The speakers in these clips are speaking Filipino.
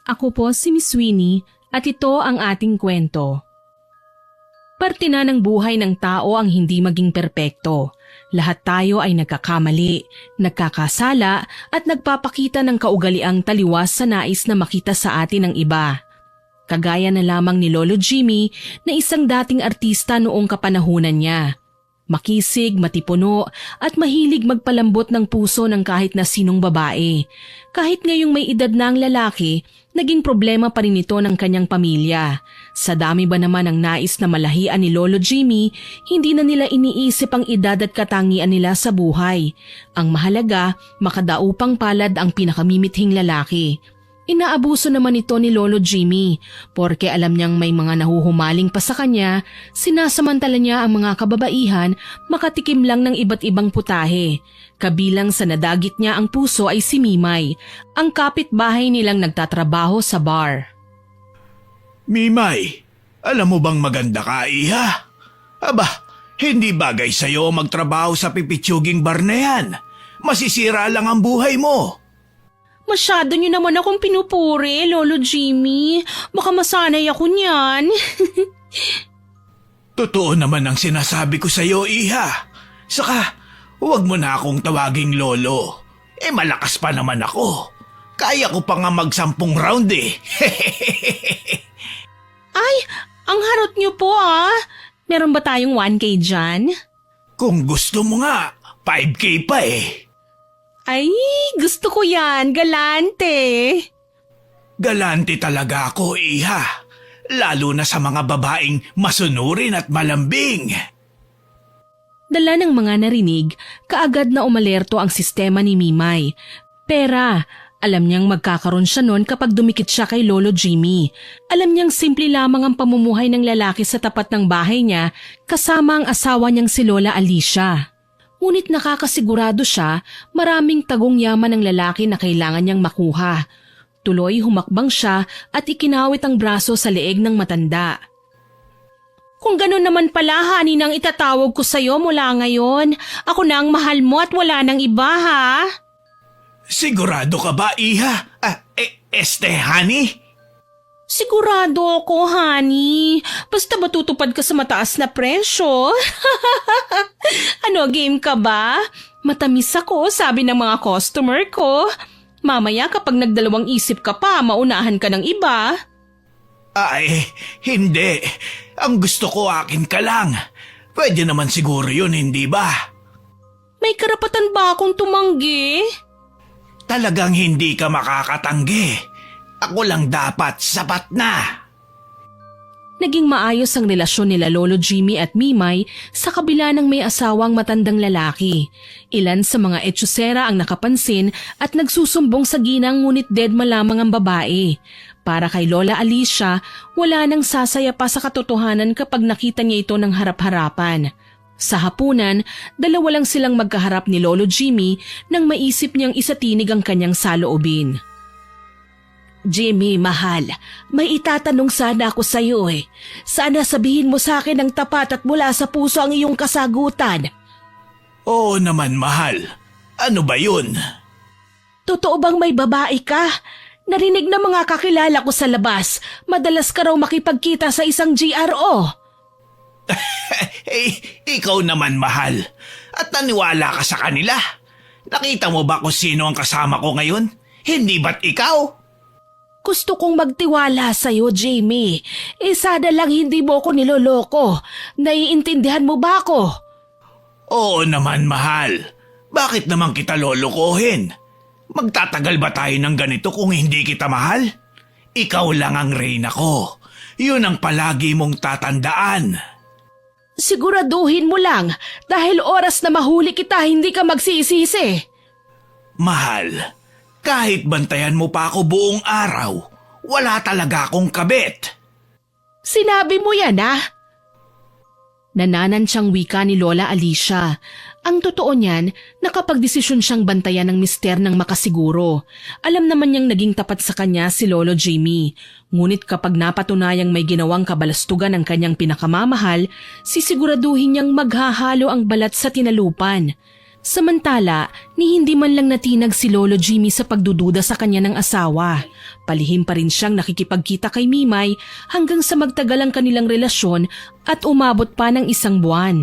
Ako po si Miss Winnie at ito ang ating kwento. Parte na ng buhay ng tao ang hindi maging perpekto. Lahat tayo ay nagkakamali, nagkakasala at nagpapakita ng kaugaliang taliwas sa nais na makita sa atin ng iba. Kagaya na lamang ni Lolo Jimmy na isang dating artista noong kapanahunan niya. Makisig, matipuno at mahilig magpalambot ng puso ng kahit na sinong babae. Kahit ngayong may edad na ang lalaki, naging problema pa rin ito ng kanyang pamilya. Sa dami ba naman ang nais na malahian ni Lolo Jimmy, hindi na nila iniisip ang edad at katangian nila sa buhay. Ang mahalaga, makadaupang palad ang pinakamimithing lalaki. Inaabuso naman ito ni Lolo Jimmy, porke alam niyang may mga nahuhumaling pa sa kanya, sinasamantala niya ang mga kababaihan makatikim lang ng iba't ibang putahe. Kabilang sa nadagit niya ang puso ay si Mimay, ang kapitbahay nilang nagtatrabaho sa bar. Mimay, alam mo bang maganda ka, iha? Aba, hindi bagay sa'yo magtrabaho sa pipitsuging bar na yan. Masisira lang ang buhay mo. Masyado niyo naman akong pinupuri, Lolo Jimmy. Baka masanay ako niyan. Totoo naman ang sinasabi ko sa'yo, iha. Saka, huwag mo na akong tawaging lolo. Malakas pa naman ako. Kaya ko pa nga mag-10 round eh. Ay, ang harot niyo po ah. Meron ba tayong 1K dyan? Kung gusto mo nga, 5K pa eh. Ay, gusto ko yan. Galante. Galante talaga ako, iha. Lalo na sa mga babaeng masunurin at malambing. Dala ng mga narinig, kaagad na umalerto ang sistema ni Mimay. Pera, alam niyang magkakaroon siya noon kapag dumikit siya kay Lolo Jimmy. Alam niyang simple lamang ang pamumuhay ng lalaki sa tapat ng bahay niya kasama ang asawa niyang si Lola Alicia. Ngunit nakakasigurado siya maraming tagong yaman ng lalaki na kailangan niyang makuha. Tuloy humakbang siya at ikinawit ang braso sa leeg ng matanda. Kung gano'n naman pala, hanin ang itatawag ko sa'yo mula ngayon. Ako na ang mahal mo at wala nang iba, ha? Sigurado ka ba, iha? Honey? Sigurado ako, honey. Basta ba tutupad ka sa mataas na presyo? Ano, game ka ba? Matamis ako, sabi ng mga customer ko. Mamaya kapag nagdalawang isip ka pa, maunahan ka ng iba. Ay, hindi. Ang gusto ko akin ka lang. Pwede naman siguro yun, hindi ba? May karapatan ba akong tumanggi? Talagang hindi ka makakatanggi. Ako lang dapat, sapat na. Naging maayos ang relasyon nila Lolo Jimmy at Mimay sa kabila ng may asawang matandang lalaki. Ilan sa mga etsyosera ang nakapansin at nagsusumbong sa ginang ngunit deadma lamang ang babae. Para kay Lola Alicia, wala nang sasaya pa sa katotohanan kapag nakita niya ito ng harap-harapan. Sa hapunan, dalawa lang silang magkaharap ni Lolo Jimmy nang maisip niyang isatinig ang kanyang saloobin. Jimmy, mahal, may itatanong sana ako sa iyo eh. Sana sabihin mo sa akin ng tapat at mula sa puso ang iyong kasagutan. Oo naman, mahal. Ano ba yun? Totoo bang may babae ka? Narinig ng mga kakilala ko sa labas, madalas ka raw makipagkita sa isang GRO. Ikaw naman, mahal. At naniwala ka sa kanila. Nakita mo ba kung sino ang kasama ko ngayon? Hindi ba't ikaw? Gusto kong magtiwala sa'yo, Jamie. Sana lang hindi mo ko niloloko. Naiintindihan mo ba ako? Oo naman, mahal. Bakit naman kita lolokohin? Magtatagal ba tayo ng ganito kung hindi kita mahal? Ikaw lang ang reyna ko. Yun ang palagi mong tatandaan. Siguraduhin mo lang, dahil oras na mahuli kita, hindi ka magsisisi. Mahal, kahit bantayan mo pa ako buong araw, wala talaga akong kabit. Sinabi mo yan, ah? Nananansyang wika ni Lola Alicia. Ang totoo niyan, nakapagdesisyon siyang bantayan ng mister ng makasiguro. Alam naman niyang naging tapat sa kanya si Lolo Jimmy. Ngunit kapag napatunayang may ginawang kabalastugan ang kanyang pinakamamahal, sisiguraduhin niyang maghahalo ang balat sa tinalupan. Samantala, ni hindi man lang natinag si Lolo Jimmy sa pagdududa sa kanya ng asawa. Palihim pa rin siyang nakikipagkita kay Mimay hanggang sa magtagal ang kanilang relasyon at umabot pa ng 1 buwan.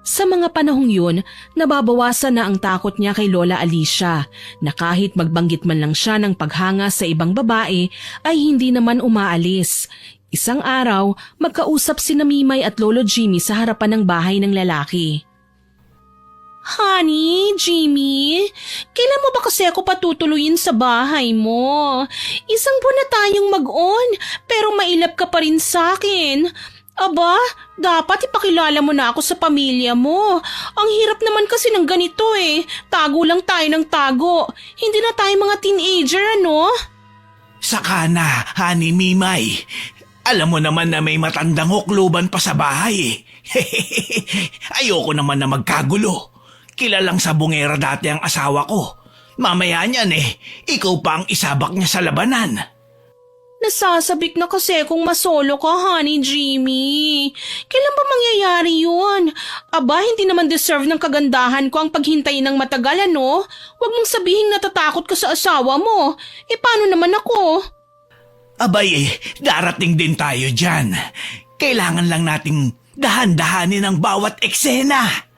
Sa mga panahong yun, nababawasan na ang takot niya kay Lola Alicia na kahit magbanggit man lang siya ng paghanga sa ibang babae ay hindi naman umaalis. Isang araw, magkausap sina Mimay at Lolo Jimmy sa harapan ng bahay ng lalaki. Honey, Jimmy, kailan mo ba kasi ako patutuloyin sa bahay mo? 1 buwan na tayong mag-on, pero mailap ka pa rin sa akin. Aba, dapat ipakilala mo na ako sa pamilya mo. Ang hirap naman kasi ng ganito eh. Tago lang tayo ng tago. Hindi na tayo mga teenager, ano? Saka na, Honey Mimay. Alam mo naman na may matandang hukluban pa sa bahay eh. Ayoko naman na magkagulo. Kilalang sabungera dati ang asawa ko. Mamaya niyan eh, ikaw pa ang isabak niya sa labanan. Nasasabik na kasi kung masolo ka, Honey Jimmy. Kailan ba mangyayari yun? Aba, hindi naman deserve ng kagandahan ko ang paghintayin ng matagal, ano? Huwag mong sabihing natatakot ka sa asawa mo. E paano naman ako? Abay darating din tayo dyan. Kailangan lang nating dahan-dahanin ang bawat eksena.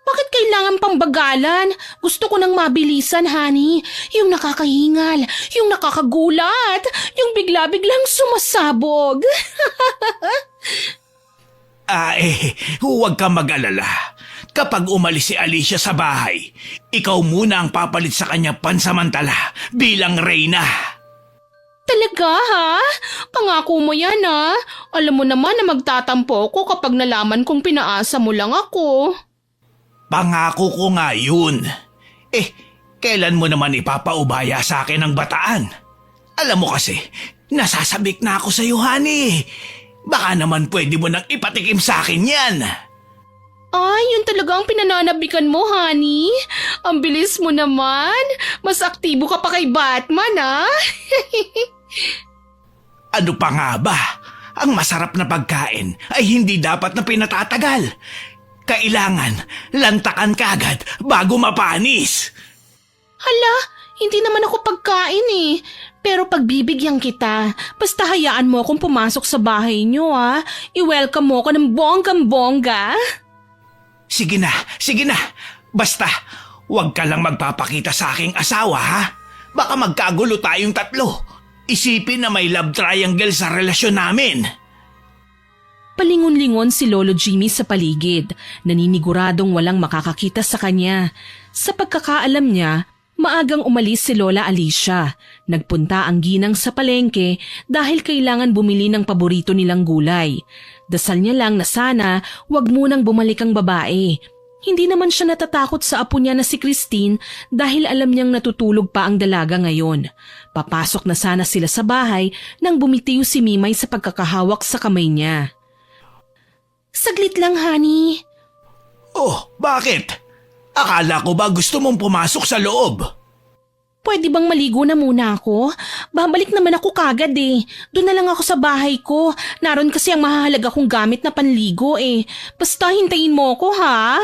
Bakit kailangan pambagalan? Gusto ko nang mabilisan, honey. Yung nakakahingal, yung nakakagulat, yung bigla-biglang sumasabog. Huwag ka mag-alala. Kapag umalis si Alicia sa bahay, ikaw muna ang papalit sa kanya pansamantala bilang reyna. Talaga, ha? Pangako mo yan, ha? Alam mo naman na magtatampo ko kapag nalaman kong pinaasa mo lang ako. Pangako ko nga yun. Kailan mo naman ipapaubaya sa akin ang bataan? Alam mo kasi, nasasabik na ako sa iyo, honey. Baka naman pwede mo nang ipatikim sa akin yan. Ay, yun talaga ang pinananabikan mo, honey. Ang bilis mo naman. Mas aktibo ka pa kay Batman, ha? Ano pa nga ba? Ang masarap na pagkain ay hindi dapat na pinatatagal. Kailangan lantakan kagad bago mapanis. Hala, hindi naman ako pagkain eh. Pero pagbibigyan kita, basta hayaan mo akong pumasok sa bahay niyo, ha? I-welcome mo ako ng bonggang-bongga. Sige na. Basta, huwag ka lang magpapakita sa aking asawa, ha? Baka magkagulo tayong tatlo. Isipin na may love triangle sa relasyon namin. Palingon-lingon si Lolo Jimmy sa paligid, naniniguradong walang makakakita sa kanya. Sa pagkakaalam niya, maagang umalis si Lola Alicia. Nagpunta ang ginang sa palengke dahil kailangan bumili ng paborito nilang gulay. Dasal niya lang na sana wag munang bumalik ang babae. Hindi naman siya natatakot sa apo niya na si Christine dahil alam niyang natutulog pa ang dalaga ngayon. Papasok na sana sila sa bahay nang bumitiw si Mimay sa pagkakahawak sa kamay niya. Saglit lang, honey. Oh, bakit? Akala ko ba gusto mong pumasok sa loob? Pwede bang maligo na muna ako? Babalik naman ako kagad eh. Doon na lang ako sa bahay ko. Naroon kasi ang mahahalaga kong gamit na panligo eh. Basta hintayin mo ako, ha?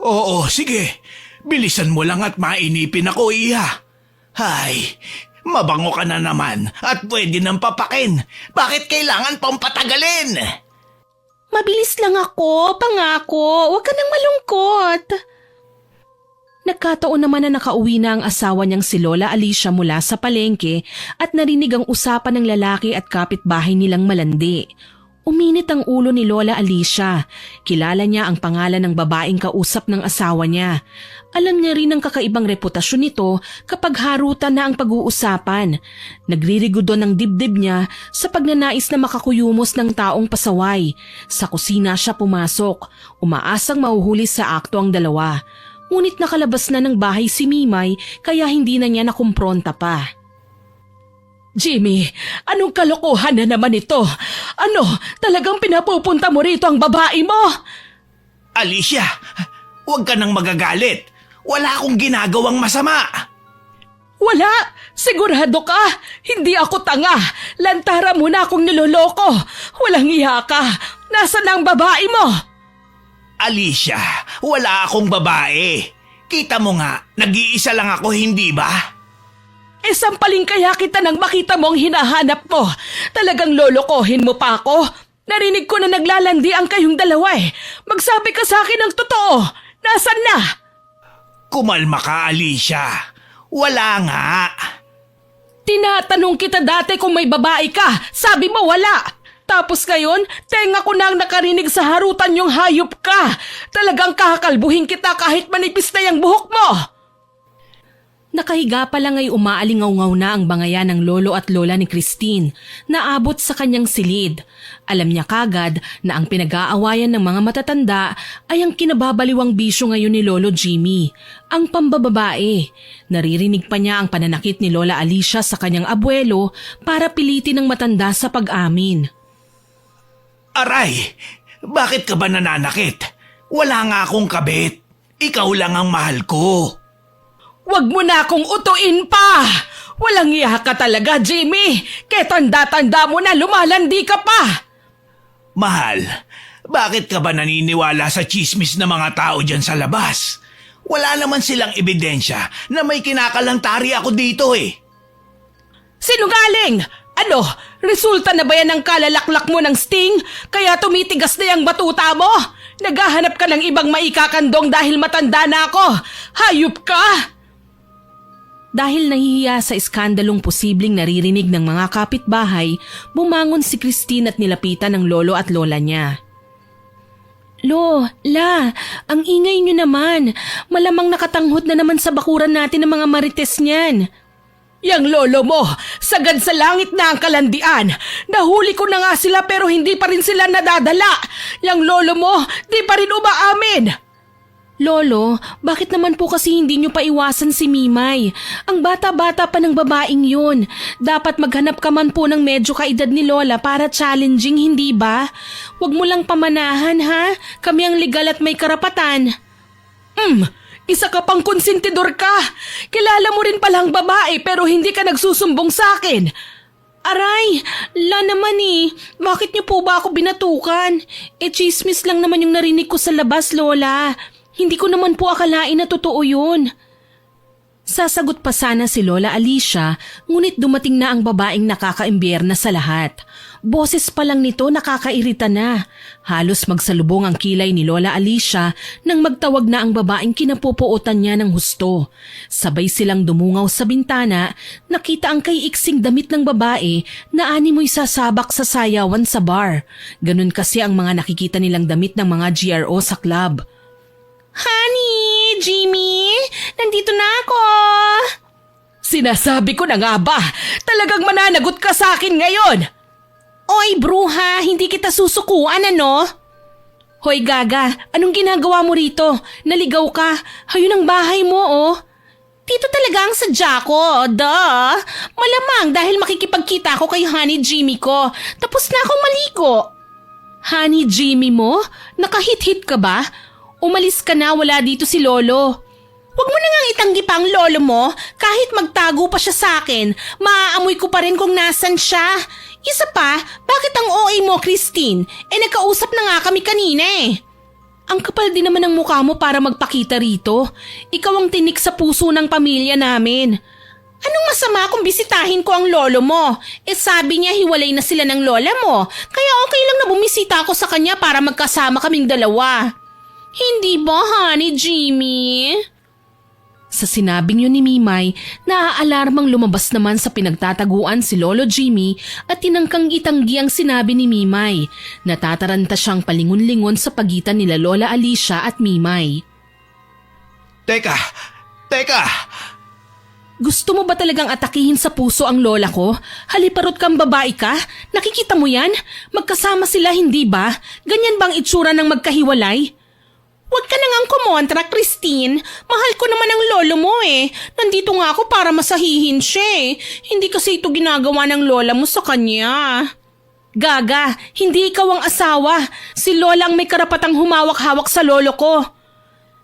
Oo, sige. Bilisan mo lang at mainipin ako, Iha. Hay, mabango ka na naman at pwede nang papakin. Bakit kailangan pang patagalin? Mabilis lang ako, pangako. Huwag ka nang malungkot. Nagkataon naman na nakauwi na ang asawa niyang si Lola Alicia mula sa palengke at narinig ang usapan ng lalaki at kapitbahay nilang malandi. Uminit ang ulo ni Lola Alicia. Kilala niya ang pangalan ng babaeng kausap ng asawa niya. Alam niya rin ang kakaibang reputasyon nito kapag harutan na ang pag-uusapan. Nagririgo doon ang dibdib niya sa pagnanais na makakuyumos ng taong pasaway. Sa kusina siya pumasok. Umaasang mahuhuli sa akto ang dalawa. Ngunit nakalabas na ng bahay si Mimay kaya hindi na niya nakumpronta pa. Jimmy, anong kalokohan na naman ito? Ano, talagang pinapupunta mo rito ang babae mo? Alicia, huwag ka nang magagalit. Wala akong ginagawang masama. Wala! Sigurado ka! Hindi ako tanga! Lantara mo na akong niloloko! Walang iya ka! Nasaan ang babae mo? Alicia, wala akong babae. Kita mo nga, nag-iisa lang ako, hindi ba? Sampaling kaya kita nang makita mo ang hinahanap mo. Talagang lolokohin mo pa ako. Narinig ko na naglalandi ang kayong dalawa eh. Magsabi ka sa akin ng totoo. Nasaan na? Kumalma ka, Alicia. Wala nga. Tinatanong kita dati kung may babae ka. Sabi mo wala. Tapos ngayon, tenga ko na ang nakarinig sa harutan yung hayop ka. Talagang kakakalbuhin kita kahit manipis na yung buhok mo. Nakahiga pa lang ay umaalingaw-ngaw na ang bangayan ng lolo at lola ni Christine na abot sa kanyang silid. Alam niya kagad na ang pinag-aawayan ng mga matatanda ay ang kinababaliwang bisyo ngayon ni Lolo Jimmy, ang pambababae. Naririnig pa niya ang pananakit ni Lola Alicia sa kanyang abuelo para pilitin ng matanda sa pag-amin. Aray, bakit ka ba nananakit? Wala nga akong kabit. Ikaw lang ang mahal ko. Huwag mo na akong utuin pa! Walang iya ka talaga, Jimmy! Kaya tanda-tanda mo na lumalandi ka pa! Mahal, bakit ka ba naniniwala sa chismis ng mga tao dyan sa labas? Wala naman silang ebidensya na may kinakalantari ako dito eh. Sinungaling! Ano? Resulta na ba yan ng kalalaklak mo ng sting? Kaya tumitigas na yung batuta mo? Naghahanap ka ng ibang maikakandong dahil matanda na ako? Hayop ka! Dahil nahihiya sa iskandalong posibleng naririnig ng mga kapitbahay, bumangon si Christine at nilapitan ng lolo at lola niya. La, ang ingay niyo naman. Malamang nakatanghod na naman sa bakuran natin ng mga marites niyan. Yang lolo mo, sagad sa langit na ang kalandian. Nahuli ko na nga sila pero hindi pa rin sila nadadala. Yang lolo mo, di pa rin umaamin. Lolo, bakit naman po kasi hindi niyo pa iwasan si Mimay? Ang bata-bata pa ng babaeng yun. Dapat maghanap ka man po ng medyo kaedad ni Lola para challenging, hindi ba? Huwag mo lang pamanahan ha? Kami ang legal at may karapatan. Isa ka pang konsentidor ka. Kilala mo rin palang babae pero hindi ka nagsusumbong sa akin. Aray, naman eh. Bakit niyo po ba ako binatukan? Chismis lang naman yung narinig ko sa labas, Lola. Hindi ko naman po akalain na totoo yun. Sasagot pa sana si Lola Alicia, ngunit dumating na ang babaeng nakakaimbyerna sa lahat. Boses pa lang nito nakakairita na. Halos magsalubong ang kilay ni Lola Alicia nang magtawag na ang babaeng kinapupuotan niya ng husto. Sabay silang dumungaw sa bintana, nakita ang kay-iksing damit ng babae na animoy sasabak sa sayawan sa bar. Ganun kasi ang mga nakikita nilang damit ng mga GRO sa club. Honey, Jimmy, nandito na ako. Sinasabi ko na nga ba, talagang mananagot ka sa akin ngayon. Oy, bruha, hindi kita susukuan ano? Hoy, Gaga, anong ginagawa mo rito? Naligaw ka, hayun ang bahay mo oh. Dito talaga ang sadya ko, duh. Malamang dahil makikipagkita ako kay Honey Jimmy ko, tapos na akong maligo. Honey Jimmy mo? Nakahit-hit ka ba? Umalis ka na, wala dito si Lolo. Huwag mo na ngang itanggi pa ang lolo mo. Kahit magtago pa siya sa akin, maaamoy ko pa rin kung nasan siya. Isa pa, bakit ang OA mo, Christine? Nagkausap na nga kami kanina eh. Ang kapal din naman ng mukha mo para magpakita rito. Ikaw ang tinik sa puso ng pamilya namin. Anong masama kung bisitahin ko ang lolo mo? Sabi niya hiwalay na sila ng lola mo. Kaya okay lang na bumisita ako sa kanya para magkasama kaming dalawa. Hindi ba, Honey Jimmy? Sa sinabing yun ni Mimay, naaalarmang lumabas naman sa pinagtataguan si Lolo Jimmy at tinangkang itanggi ang sinabi ni Mimay. Natataranta siyang palingon-lingon sa pagitan nila Lola Alicia at Mimay. Teka! Gusto mo ba talagang atakihin sa puso ang lola ko? Haliparot kang babae ka? Nakikita mo yan? Magkasama sila, hindi ba? Ganyan bang itsura ng magkahiwalay? Huwag ka nang kumontra, Christine. Mahal ko naman ang lolo mo eh. Nandito nga ako para masahihin siya eh. Hindi kasi ito ginagawa ng lola mo sa kanya. Gaga, hindi ikaw ang asawa. Si lola ang may karapatang humawak-hawak sa lolo ko.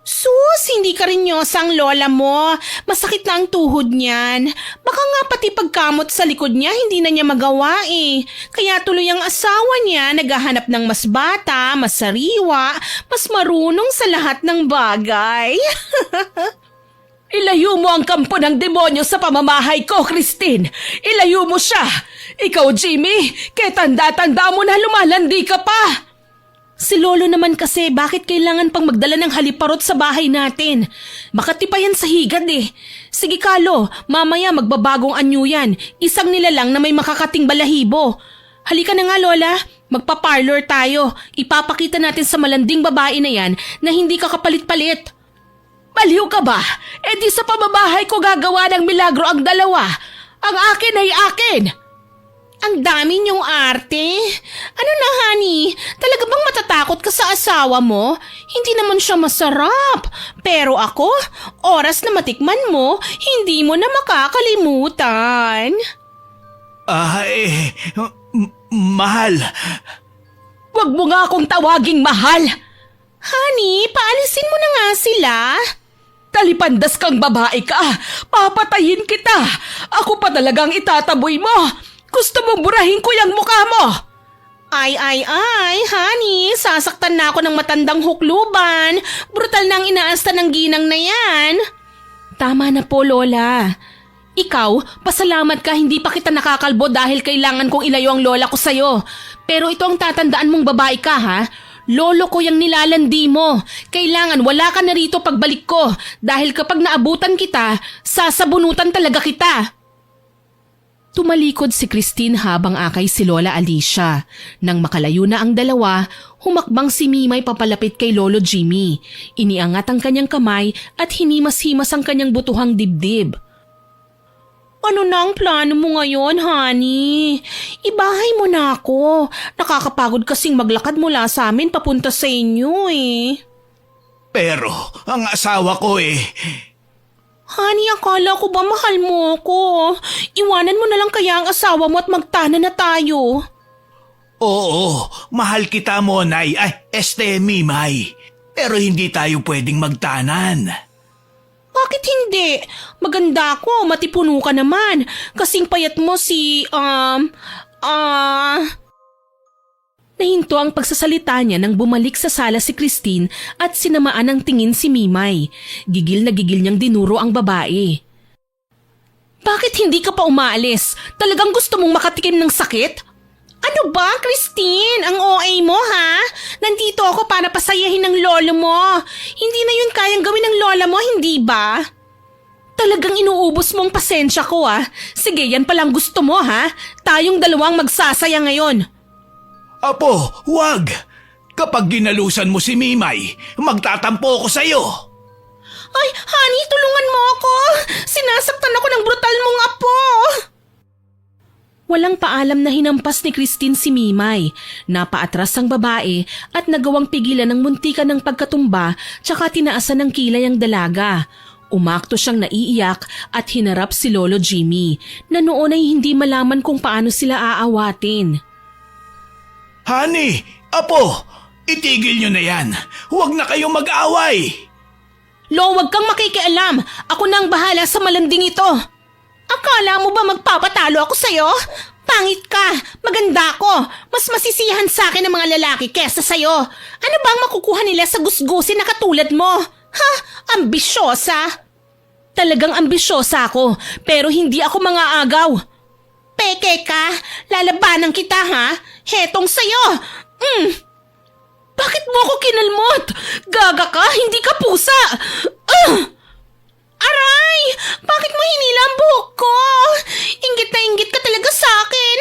Sus, hindi ka rin ang lola mo. Masakit na ang tuhod niyan. Baka nga pati pagkamot sa likod niya hindi na niya magawa eh. Kaya tuloy ang asawa niya naghahanap ng mas bata, mas sariwa, mas marunong sa lahat ng bagay. Ilayo mo ang kampo ng demonyo sa pamamahay ko, Christine! Ilayo mo siya! Ikaw, Jimmy, kaya tanda-tanda mo na lumalandi ka pa! Si Lolo naman kasi bakit kailangan pang magdala ng haliparot sa bahay natin? Makati pa yan sa higad eh. Sige Kalo, mamaya magbabagong anyo yan. Isang nilalang na may makakating balahibo. Halika na nga Lola, magpa-parlor tayo. Ipapakita natin sa malanding babae na yan na hindi ka kapalit-palit. Baliw ka ba? E di sa pamabahay ko gagawa ng milagro ang dalawa. Ang akin ay akin. Ang dami niyong arte. Ano na, honey? Talaga bang matatakot ka sa asawa mo? Hindi naman siya masarap. Pero ako, oras na matikman mo, hindi mo na makakalimutan. Mahal. Huwag mo nga akong tawaging mahal. Honey, paalisin mo na nga sila. Talipandas kang babae ka. Papatayin kita. Ako pa talagang itataboy mo. Gusto mong burahin ko yung mukha mo. Ay, honey, sasaktan na ako ng matandang hukluban. Brutal na ang inaasta ng ginang na yan. Tama na po, Lola. Ikaw, pasalamat ka hindi pa kita nakakalbo dahil kailangan kong ilayo ang lola ko sa'yo. Pero ito ang tatandaan mong babae ka, ha? Lolo ko yung nilalandi mo. Kailangan wala ka na rito pagbalik ko dahil kapag naabutan kita, sasabunutan talaga kita. Tumalikod si Christine habang akay si Lola Alicia. Nang makalayo na ang dalawa, humakbang si Mimay papalapit kay Lolo Jimmy. Iniangat ang kanyang kamay at hinimas-himas ang kanyang butuhang dibdib. Ano na ang plano mo ngayon, honey? Ibahay mo na ako. Nakakapagod kasing maglakad mula sa amin papunta sa inyo eh. Pero ang asawa ko Honey, akala ko ba mahal mo ko? Iwanan mo na lang kaya ang asawa mo at magtana na tayo. Oo, mahal kita Monay. Mimay. Pero hindi tayo pwedeng magtanan. Bakit hindi? Maganda ako, matipuno ka naman. Kasing payat mo Nahinto ang pagsasalita niya nang bumalik sa sala si Christine at sinamaan ng tingin si Mimay. Gigil na gigil niyang dinuro ang babae. Bakit hindi ka pa umaalis? Talagang gusto mong makatikim ng sakit? Ano ba, Christine? Ang OA mo, ha? Nandito ako para pasayahin ng lolo mo. Hindi na yun kayang gawin ng lola mo, hindi ba? Talagang inuubos mong pasensya ko, ah. Sige, yan palang gusto mo, ha? Tayong dalawang magsasaya ngayon. Apo, wag! Kapag ginalusan mo si Mimay, magtatampo ko sa'yo. Ay, honey, tulungan mo ako! Sinasaktan ako ng brutal mong apo! Walang paalam na hinampas ni Christine si Mimay. Napaatras ang babae at nagawang pigilan ng muntikan ng pagkatumba tsaka tinaasan ng kilay ang dalaga. Umakto siyang naiiyak at hinarap si Lolo Jimmy na noon ay hindi malaman kung paano sila aawatin. Honey, apo, itigil nyo na yan. Huwag na kayong mag-away. Lo, wag kang makikialam. Ako na ang bahala sa malanding ito. Akala mo ba magpapatalo ako sa'yo? Pangit ka, maganda ako. Mas masisiyahan sa akin ng mga lalaki kesa sa'yo. Ano ba ang makukuha nila sa gusgusin na katulad mo? Ha? Ambisyosa? Talagang ambisyosa ako, pero hindi ako mga agaw. Peke ka, lalabanan kita ha? Hetong sa'yo. Bakit mo ako kinalmot? Gaga ka, hindi ka pusa. Aray! Bakit mo hinila ang buhok ko? Inggit na inggit ka talaga sa akin.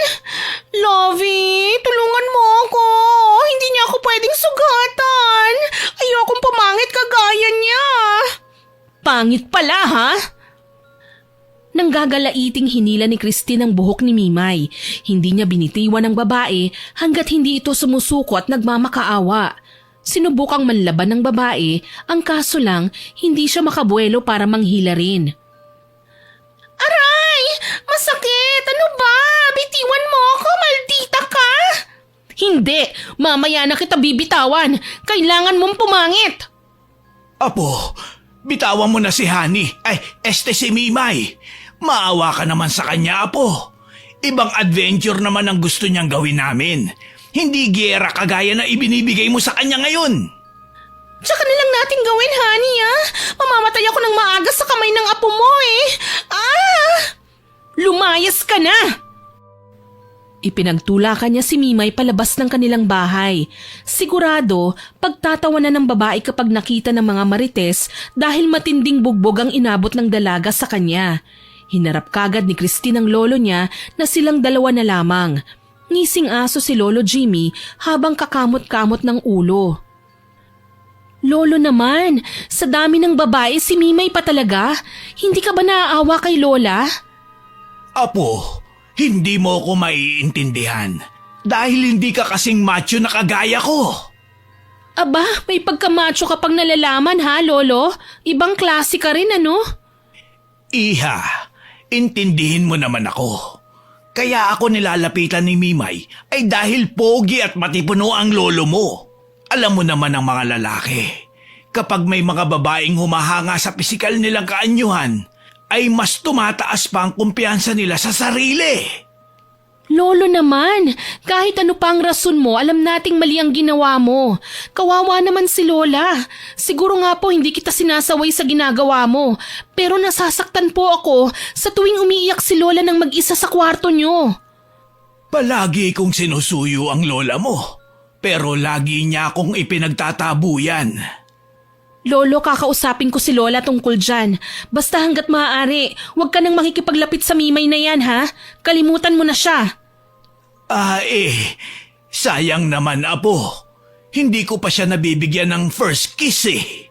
Lovey, tulungan mo ako. Hindi niya ako pwedeng sugatan. Ayokong pumangit kagaya niya. Pangit pala, ha? Nanggagalaiting hinila ni Christine ang buhok ni Mimay. Hindi niya binitiwan ng babae hanggat hindi ito sumusuko at nagmamakaawa. Sinubukang manlaban ng babae, ang kaso lang hindi siya makabuelo para manghila rin. Aray! Masakit! Ano ba? Bitiwan mo ako, maldita ka! Hindi! Mamaya na kita bibitawan! Kailangan mong pumangit! Apo, bitawan mo na si Hani. Si Mimay. Maawa ka naman sa kanya, Apo. Ibang adventure naman ang gusto niyang gawin namin. Hindi giyera kagaya na ibinibigay mo sa kanya ngayon. Tsaka na lang natin gawin, honey, ah. Mamamatay ako ng maaga sa kamay ng apo mo, eh. Lumayas ka na! Ipinagtulakan niya si Mimay palabas ng kanilang bahay. Sigurado, pagtatawanan ng babae kapag nakita ng mga marites dahil matinding bugbog ang inabot ng dalaga sa kanya. Hinarap kagad ni Christine ang lolo niya na silang dalawa na lamang. Ngising aso si Lolo Jimmy habang kakamot-kamot ng ulo. Lolo naman, sa dami ng babae si Mimay pa talaga. Hindi ka ba naaawa kay Lola? Apo, hindi mo ko maiintindihan dahil hindi ka kasing macho na kagaya ko. Aba, may pagkamacho kapag nalalaman ha, Lolo? Ibang klase ka rin, ano? Iha, intindihin mo naman ako. Kaya ako nilalapitan ni Mimay ay dahil pogi at matipuno ang lolo mo. Alam mo naman ang mga lalaki, kapag may mga babaeng humahanga sa pisikal nilang kaanyuhan, ay mas tumataas pa ang kumpiyansa nila sa sarili. Lolo naman, kahit ano pa ang rason mo, alam nating mali ang ginawa mo. Kawawa naman si Lola. Siguro nga po hindi kita sinasaway sa ginagawa mo. Pero nasasaktan po ako sa tuwing umiiyak si Lola nang mag-isa sa kwarto niyo. Palagi kong sinusuyo ang lola mo, pero lagi niya akong ipinagtatabuyan. Lolo, kakausapin ko si Lola tungkol dyan. Basta hanggat maaari, huwag ka nang makikipaglapit sa Mimay na yan, ha? Kalimutan mo na siya. Sayang naman, Apo. Hindi ko pa siya nabibigyan ng first kiss eh.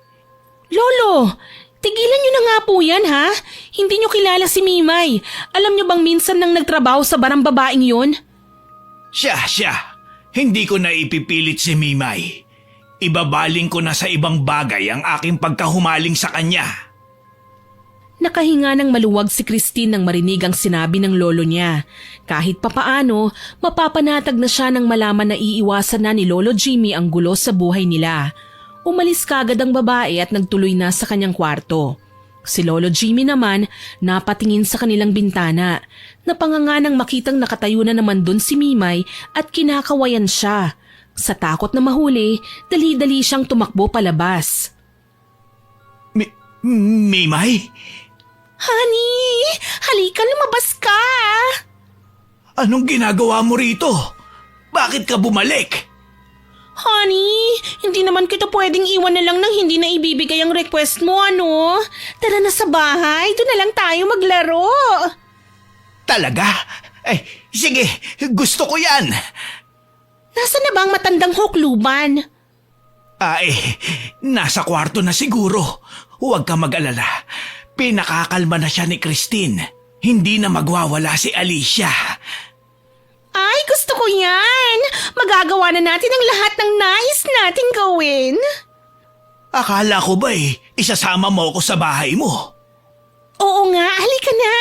Lolo, tigilan niyo na nga po yan, ha? Hindi niyo kilala si Mimay. Alam niyo bang minsan nang nagtrabaho sa barang babaeng yun? Siya. Hindi ko na ipipilit si Mimay. Ibabaling ko na sa ibang bagay ang aking pagkahumaling sa kanya. Nakahinga ng maluwag si Christine nang marinig ang sinabi ng lolo niya. Kahit papaano, mapapanatag na siya nang malaman na iiwasan na ni Lolo Jimmy ang gulo sa buhay nila. Umalis kagad ang babae at nagtuloy na sa kanyang kwarto. Si Lolo Jimmy naman napatingin sa kanilang bintana. Napanganga nang makitang nakatayo na naman dun si Mimay at kinakawayan siya. Sa takot na mahuli, dali-dali siyang tumakbo palabas. Mimay? Honey, halika, lumabas ka! Anong ginagawa mo rito? Bakit ka bumalik? Honey, hindi naman kita pwedeng iwan na lang nang hindi na ibibigay ang request mo, ano? Tara na sa bahay, doon na lang tayo maglaro. Talaga? Sige, gusto ko yan. Nasaan na ba ang matandang hukluban? Nasa kwarto na siguro. Huwag ka mag-alala. Pinakakalma na siya ni Christine. Hindi na magwawala si Alicia. Ay, gusto ko yan! Magagawa na natin ang lahat ng nais nating gawin. Akala ko ba isasama mo ako sa bahay mo? Oo nga, halika na!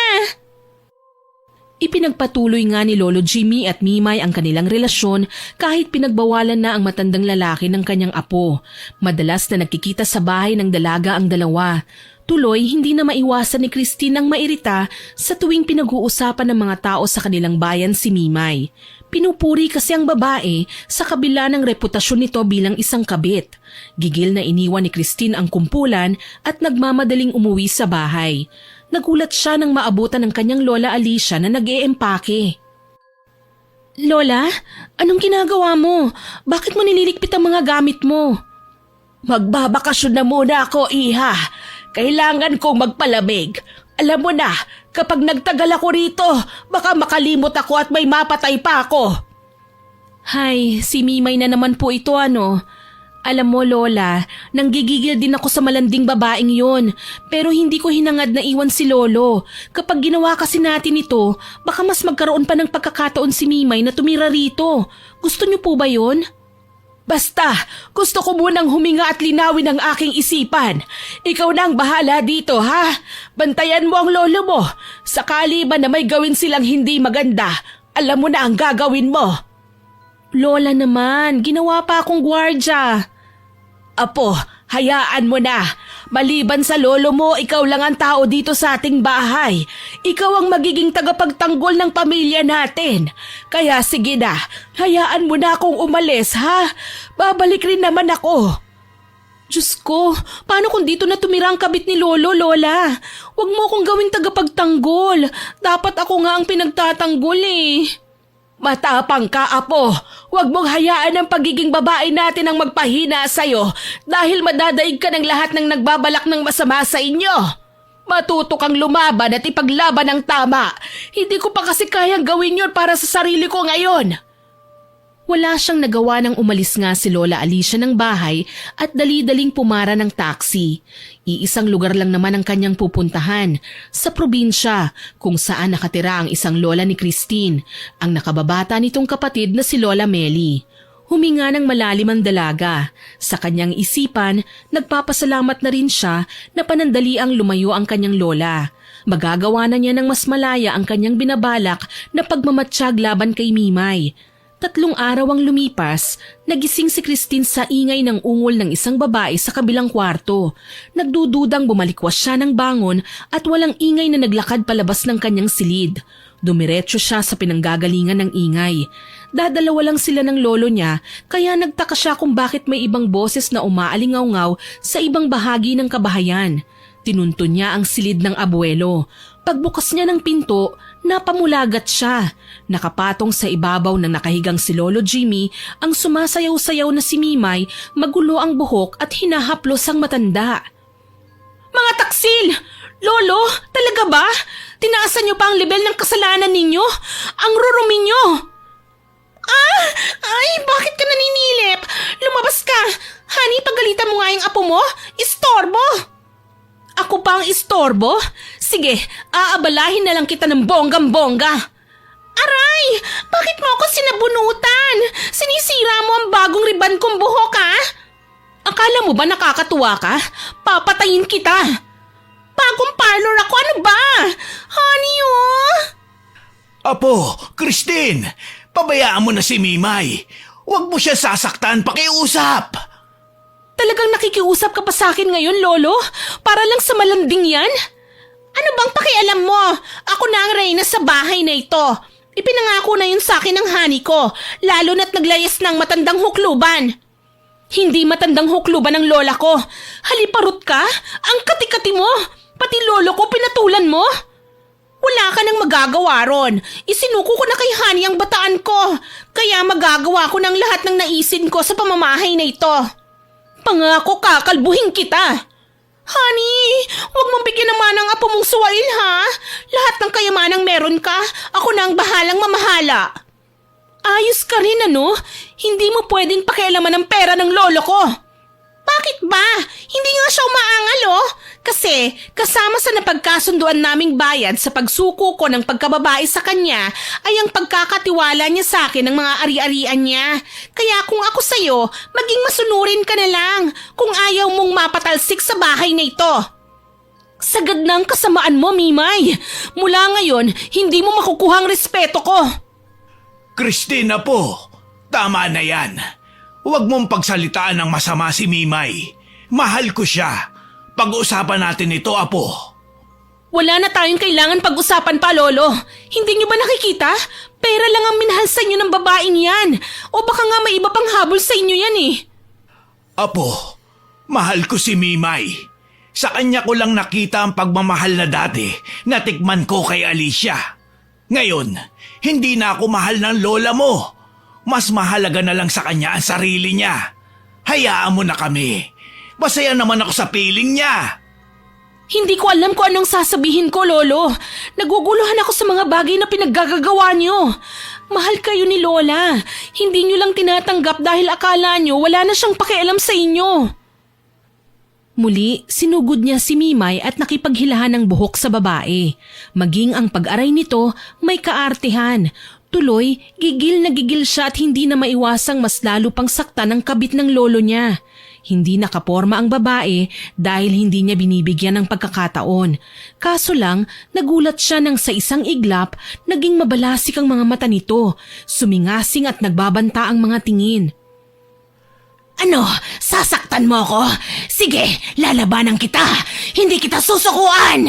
Ipinagpatuloy nga ni Lolo Jimmy at Mimay ang kanilang relasyon kahit pinagbawalan na ang matandang lalaki ng kanyang apo. Madalas na nagkikita sa bahay ng dalaga ang dalawa. Tuloy, hindi na maiwasan ni Christine ang mairita sa tuwing pinag-uusapan ng mga tao sa kanilang bayan si Mimay. Pinupuri kasi ang babae sa kabila ng reputasyon nito bilang isang kabit. Gigil na iniwan ni Christine ang kumpulan at nagmamadaling umuwi sa bahay. Nagulat siya nang maabutan ng kanyang lola Alicia na nag-eempake. Lola, anong ginagawa mo? Bakit mo nililigpit ang mga gamit mo? Magbabakasyon na muna ako, iha. Kailangan kong magpalamig. Alam mo na, kapag nagtagal ako rito, baka makalimot ako at may mapatay pa ako. Hay, si Mimay na naman po ito, ano? Alam mo, Lola, nanggigigil din ako sa malanding babaeng yon. Pero hindi ko hinangad na iwan si Lolo. Kapag ginawa kasi natin ito, baka mas magkaroon pa ng pagkakataon si Mimay na tumira rito. Gusto niyo po ba yon? Basta, gusto ko munang huminga at linawin ang aking isipan. Ikaw na ang bahala dito, ha? Bantayan mo ang lolo mo. Sakali ba na may gawin silang hindi maganda, alam mo na ang gagawin mo. Lola naman, ginawa pa akong gwardya. Apo, Hayaan mo na. Maliban sa lolo mo, ikaw lang ang tao dito sa ating bahay. Ikaw ang magiging tagapagtanggol ng pamilya natin. Kaya sige na, hayaan mo na akong umalis, ha? Babalik rin naman ako. Diyos ko, paano kung dito na tumira ang kabit ni Lolo, Lola? Huwag mo akong gawing tagapagtanggol. Dapat ako nga ang pinagtatanggol eh. Matapang ka, Apo. Huwag mong hayaan ang pagiging babae natin ang magpahina sa'yo dahil madadaig ka ng lahat ng nagbabalak ng masama sa inyo. Matuto kang lumaban at ipaglaban ang tama. Hindi ko pa kasi kayang gawin yon para sa sarili ko ngayon. Wala siyang nagawa nang umalis nga si Lola Alicia ng bahay at dali-daling pumara ng taxi. Iisang lugar lang naman ang kanyang pupuntahan, sa probinsya kung saan nakatira ang isang lola ni Christine, ang nakababata nitong kapatid na si Lola Meli. Huminga ng malalim ang dalaga. Sa kanyang isipan, nagpapasalamat na rin siya na panandali ang lumayo ang kanyang lola. Magagawa na niya ng mas malaya ang kanyang binabalak na pagmamatsyag laban kay Mimay. 3 araw ang lumipas, nagising si Christine sa ingay ng ungol ng isang babae sa kabilang kwarto. Nagdududang bumalikwas siya ng bangon at walang ingay na naglakad palabas ng kanyang silid. Dumiretso siya sa pinanggagalingan ng ingay. Dadalawa lang sila ng lolo niya, kaya nagtaka siya kung bakit may ibang boses na umaalingaw-ngaw sa ibang bahagi ng kabahayan. Tinunto niya ang silid ng abuelo. Pagbukas niya ng pinto, napamulagat siya. Nakapatong sa ibabaw ng nakahigang si Lolo Jimmy ang sumasayaw-sayaw na si Mimay, magulo ang buhok at hinahaplos ang matanda. Mga taksil! Lolo, talaga ba? Tinaasan niyo pa ang level ng kasalanan ninyo? Ang rurumi niyo! Ay, bakit ka naninilip? Lumabas ka! Honey, pagalitan mo nga yung apo mo. Istorbo! Ako pa ang istorbo? Sige, aabalahin na lang kita ng bonggang-bongga. Aray! Bakit mo ako sinabunutan? Sinisira mo ang bagong riban kong buhok, ha? Akala mo ba nakakatuwa ka? Papatayin kita! Bagong parlor ako, ano ba? Honey, oh! Apo, Christine, pabayaan mo na si Mimay. Huwag mo siya sasaktan, pakiusap. Talagang nakikiusap ka pa sa akin ngayon, Lolo? Para lang sa malanding yan? Ano bang pakialam mo? Ako na ang reyna sa bahay na ito. Ipinangako na yun sa akin ng honey ko, lalo na't naglayas ng matandang hukluban. Hindi matandang hukluban ng lola ko. Haliparot ka? Ang kati-kati mo? Pati lolo ko pinatulan mo? Wala ka nang magagawa ron. Isinuko ko na kay honey ang bataan ko. Kaya magagawa ko ng lahat ng naisin ko sa pamamahay na ito. Pangako kakalbuhin kita. Honey, huwag mong bigyan naman ang apo mong suwail, ha? Lahat ng kayamanang meron ka, ako na ang bahalang mamahala. Ayos ka rin, ano? Hindi mo pwedeng pakialaman ang pera ng lolo ko. Bakit ba? Hindi nga siya umaangal, oh. Kasi kasama sa napagkasunduan naming bayad sa pagsuko ko ng pagkababae sa kanya ay ang pagkakatiwala niya sa akin ng mga ari-arian niya. Kaya kung ako sa'yo, maging masunurin ka na lang kung ayaw mong mapatalsik sa bahay na ito. Sagad na ang kasamaan mo, Mimay. Mula ngayon, hindi mo makukuhang respeto ko. Christine, Apo, tama na yan. Huwag mong pagsalitaan ng masama si Mimay. Mahal ko siya. Pag-uusapan natin ito, Apo. Wala na tayong kailangan pag-usapan pa, Lolo. Hindi niyo ba nakikita? Pera lang ang minahal sa inyo ng babaeng yan. O baka nga may iba pang habol sa inyo yan eh. Apo, mahal ko si Mimay. Sa kanya ko lang nakita ang pagmamahal na dati na tikman ko kay Alicia. Ngayon, hindi na ako mahal ng lola mo. Mas mahalaga na lang sa kanya ang sarili niya. Hayaan mo na kami. Masaya naman ako sa piling niya. Hindi ko alam kung anong sasabihin ko, Lolo. Naguguluhan ako sa mga bagay na pinaggagawa niyo. Mahal kayo ni Lola. Hindi niyo lang tinatanggap dahil akala niyo wala na siyang pakialam sa inyo. Muli, sinugod niya si Mimay at nakipaghilahan ng buhok sa babae. Maging ang pag-aray nito, may kaartehan. Tuloy, gigil na gigil siya at hindi na maiwasang mas lalo pang saktan ang kabit ng lolo niya. Hindi nakaporma ang babae dahil hindi niya binibigyan ng pagkakataon. Kaso lang, nagulat siya nang sa isang iglap, naging mabalasik ang mga mata nito, sumingasing at nagbabanta ang mga tingin. Ano, sasaktan mo ko? Sige, lalabanan kita. Hindi kita susukuan.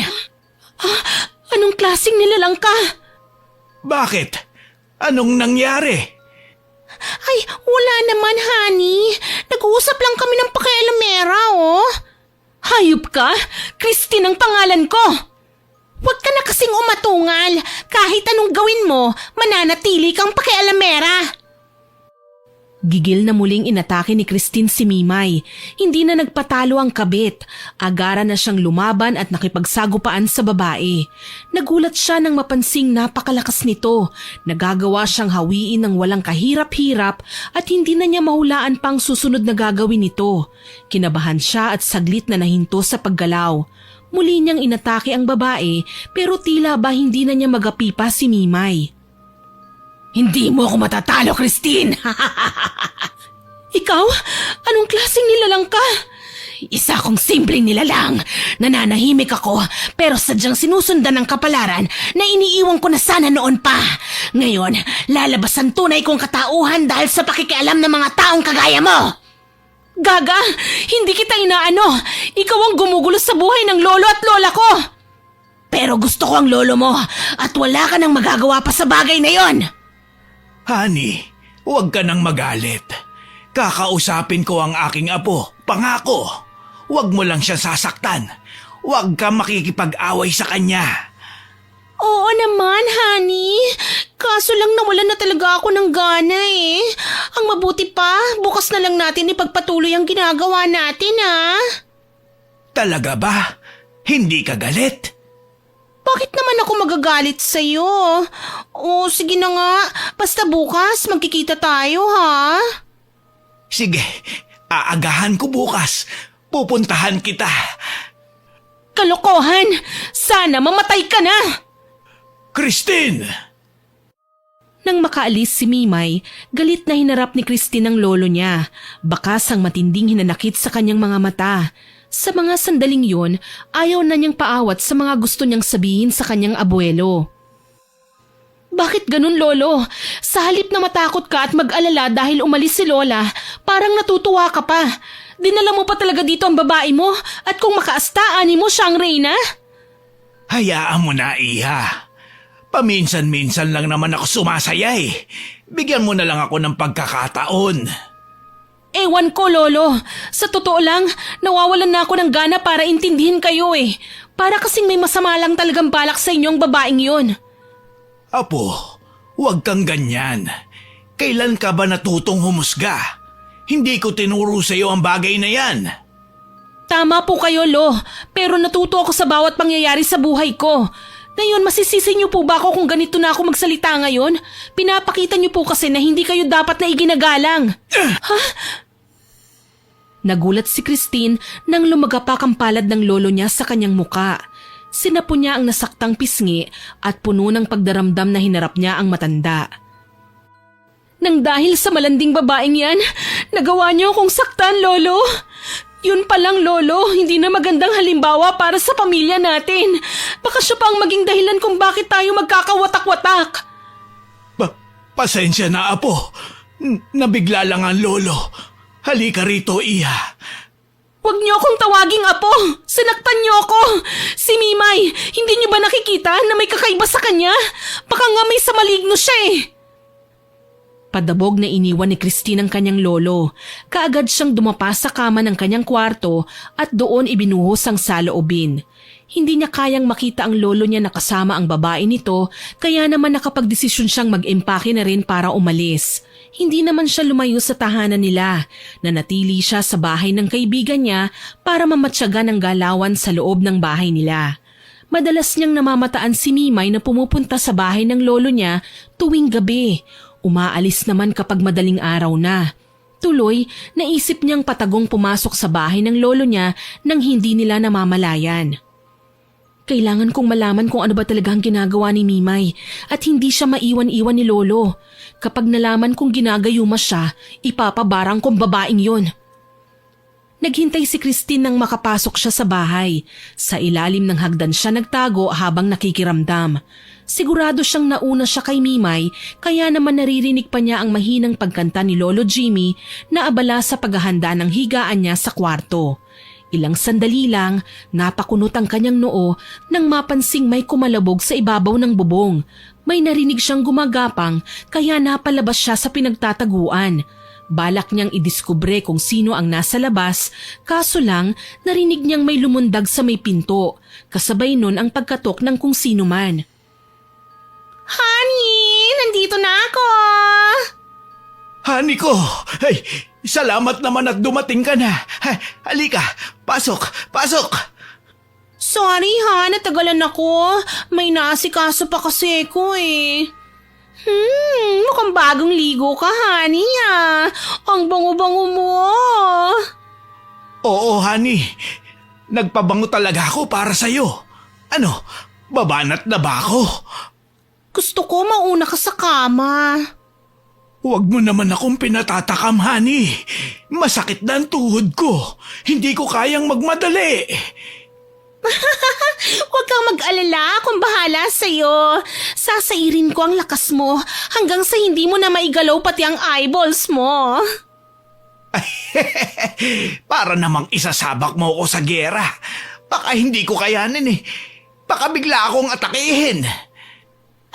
Anong klaseng nilalang ka? Bakit? Anong nangyari? Ay, wala naman, honey. Nag-uusap lang kami ng pakialamera, oh. Hayop ka? Christine ang pangalan ko. Huwag ka na kasing umatungal. Kahit anong gawin mo, mananatili kang pakialamera. Gigil na muling inatake ni Christine si Mimay. Hindi na nagpatalo ang kabit. Agara na siyang lumaban at nakipagsagupaan sa babae. Nagulat siya nang mapansing napakalakas nito. Nagagawa siyang hawiin ng walang kahirap-hirap at hindi na niya mahulaan pang susunod na gagawin nito. Kinabahan siya at saglit na nahinto sa paggalaw. Muli niyang inatake ang babae pero tila ba hindi na niya magapi pa si Mimay. Hindi mo ako matatalo, Christine! Ikaw? Anong klaseng nilalang ka? Isa akong simpleng nilalang. Nananahimik ako pero sadyang sinusundan ng kapalaran na iniiwan ko na sana noon pa. Ngayon, lalabas ang tunay kong katauhan dahil sa pakikialam ng mga taong kagaya mo. Gaga, hindi kita inaano. Ikaw ang gumugulo sa buhay ng lolo at lola ko. Pero gusto ko ang lolo mo at wala ka nang magagawa pa sa bagay na yon. Honey, huwag ka nang magalit. Kakausapin ko ang aking apo, pangako. Huwag mo lang siya sasaktan. Huwag ka makikipag-away sa kanya. Oo naman, honey. Kaso lang nawalan na talaga ako ng gana eh. Ang mabuti pa, bukas na lang natin ipagpatuloy ang ginagawa natin, ha? Talaga ba? Hindi ka galit? Bakit naman ako magagalit sa'yo? O sige na nga, basta bukas magkikita tayo, ha? Sige, aagahan ko bukas. Pupuntahan kita. Kalokohan! Sana mamatay ka na! Christine! Nang makaalis si Mimay, galit na hinarap ni Christine ang lolo niya. Bakas ang matinding hinanakit sa kanyang mga mata. Sa mga sandaling yun, ayaw na niyang paawat sa mga gusto niyang sabihin sa kanyang abuelo. Bakit ganun, lolo? Sa halip na matakot ka at mag-alala dahil umalis si lola, parang natutuwa ka pa. Dinala mo pa talaga dito ang babae mo at kung makaastaan mo siyang reyna? Hayaan mo na, Iha. Paminsan-minsan lang naman ako sumasaya eh. Bigyan mo na lang ako ng pagkakataon. Ewan ko, lolo. Sa totoo lang, nawawalan na ako ng gana para intindihin kayo eh. Para kasing may masama lang talagang balak sa inyong babaeng yun. Apo, huwag kang ganyan. Kailan ka ba natutong humusga? Hindi ko tinuro sa iyo ang bagay na yan. Tama po kayo, lo. Pero natuto ako sa bawat pangyayari sa buhay ko. Ngayon, masisisi niyo po ba ako kung ganito na ako magsalita ngayon? Pinapakita niyo po kasi na hindi kayo dapat na iginagalang. Ha? Nagulat si Christine nang lumagapak ang palad ng lolo niya sa kanyang muka. Sinapo niya ang nasaktang pisngi at puno ng pagdaramdam na hinarap niya ang matanda. Nang dahil sa malanding babaeng yan, nagawa niyo akong saktan, lolo. Yun palang, lolo, hindi na magandang halimbawa para sa pamilya natin. Baka siya pa ang maging dahilan kung bakit tayo magkakawatak-watak. Pasensya na, Apo. Nabigla lang ang lolo. Halika rito, Iha. Huwag niyo akong tawaging apo! Sinaktan niyo ako! Si Mimay, hindi niyo ba nakikita na may kakaiba sa kanya? Baka nga may samaligno siya eh! Padabog na iniwan ni Christine ang kanyang lolo. Kaagad siyang dumapa sa kama ng kanyang kwarto at doon ibinuhos ang saloobin. Hindi niya kayang makita ang lolo niya na kasama ang babae nito, kaya naman nakapagdesisyon siyang mag-empake na rin para umalis. Hindi naman siya lumayo sa tahanan nila. Nanatili siya sa bahay ng kaibigan niya para mamatyagan ng galawan sa loob ng bahay nila. Madalas niyang namamataan si Mimay na pumupunta sa bahay ng lolo niya tuwing gabi. Umaalis naman kapag madaling araw na. Tuloy, naisip niyang patagong pumasok sa bahay ng lolo niya nang hindi nila namamalayan. Kailangan kong malaman kung ano ba talaga ang ginagawa ni Mimay at hindi siya maiwan-iwan ni lolo. Kapag nalaman kong ginagayuma siya, ipapabarang kong babaeng yun. Naghintay si Christine nang makapasok siya sa bahay. Sa ilalim ng hagdan siya nagtago habang nakikiramdam. Sigurado siyang nauna siya kay Mimay, kaya naman naririnig pa niya ang mahinang pagkanta ni Lolo Jimmy na abala sa paghahanda ng higaan niya sa kwarto. Ilang sandali lang, napakunot ang kanyang noo nang mapansing may kumalabog sa ibabaw ng bubong. May narinig siyang gumagapang kaya napalabas siya sa pinagtataguan. Balak niyang idiskubre kung sino ang nasa labas, kaso lang narinig niyang may lumundag sa may pinto. Kasabay nun ang pagkatok ng kung sino man. Honey, nandito na ako! Honey ko! Ay, salamat naman at dumating ka na. Halika, pasok, pasok! Sorry ha, natagalan ako. May naasikaso pa kasi ko eh. Mukhang bagong ligo ka, honey ah. Ang bango-bango mo. Oo, honey. Nagpabango talaga ako para sa'yo. Ano, babanat na ba ako? Gusto ko mauna ka sa kama. Huwag mo naman akong pinatatakam, honey. Masakit na ang tuhod ko. Hindi ko kayang magmadali. Huwag kang mag-alala, akong bahala sa'yo. Sasairin ko ang lakas mo hanggang sa hindi mo na maigalaw pati ang eyeballs mo. Para namang isasabak mo ako sa gera. Baka hindi ko kayanin eh. Baka bigla akong atakihin.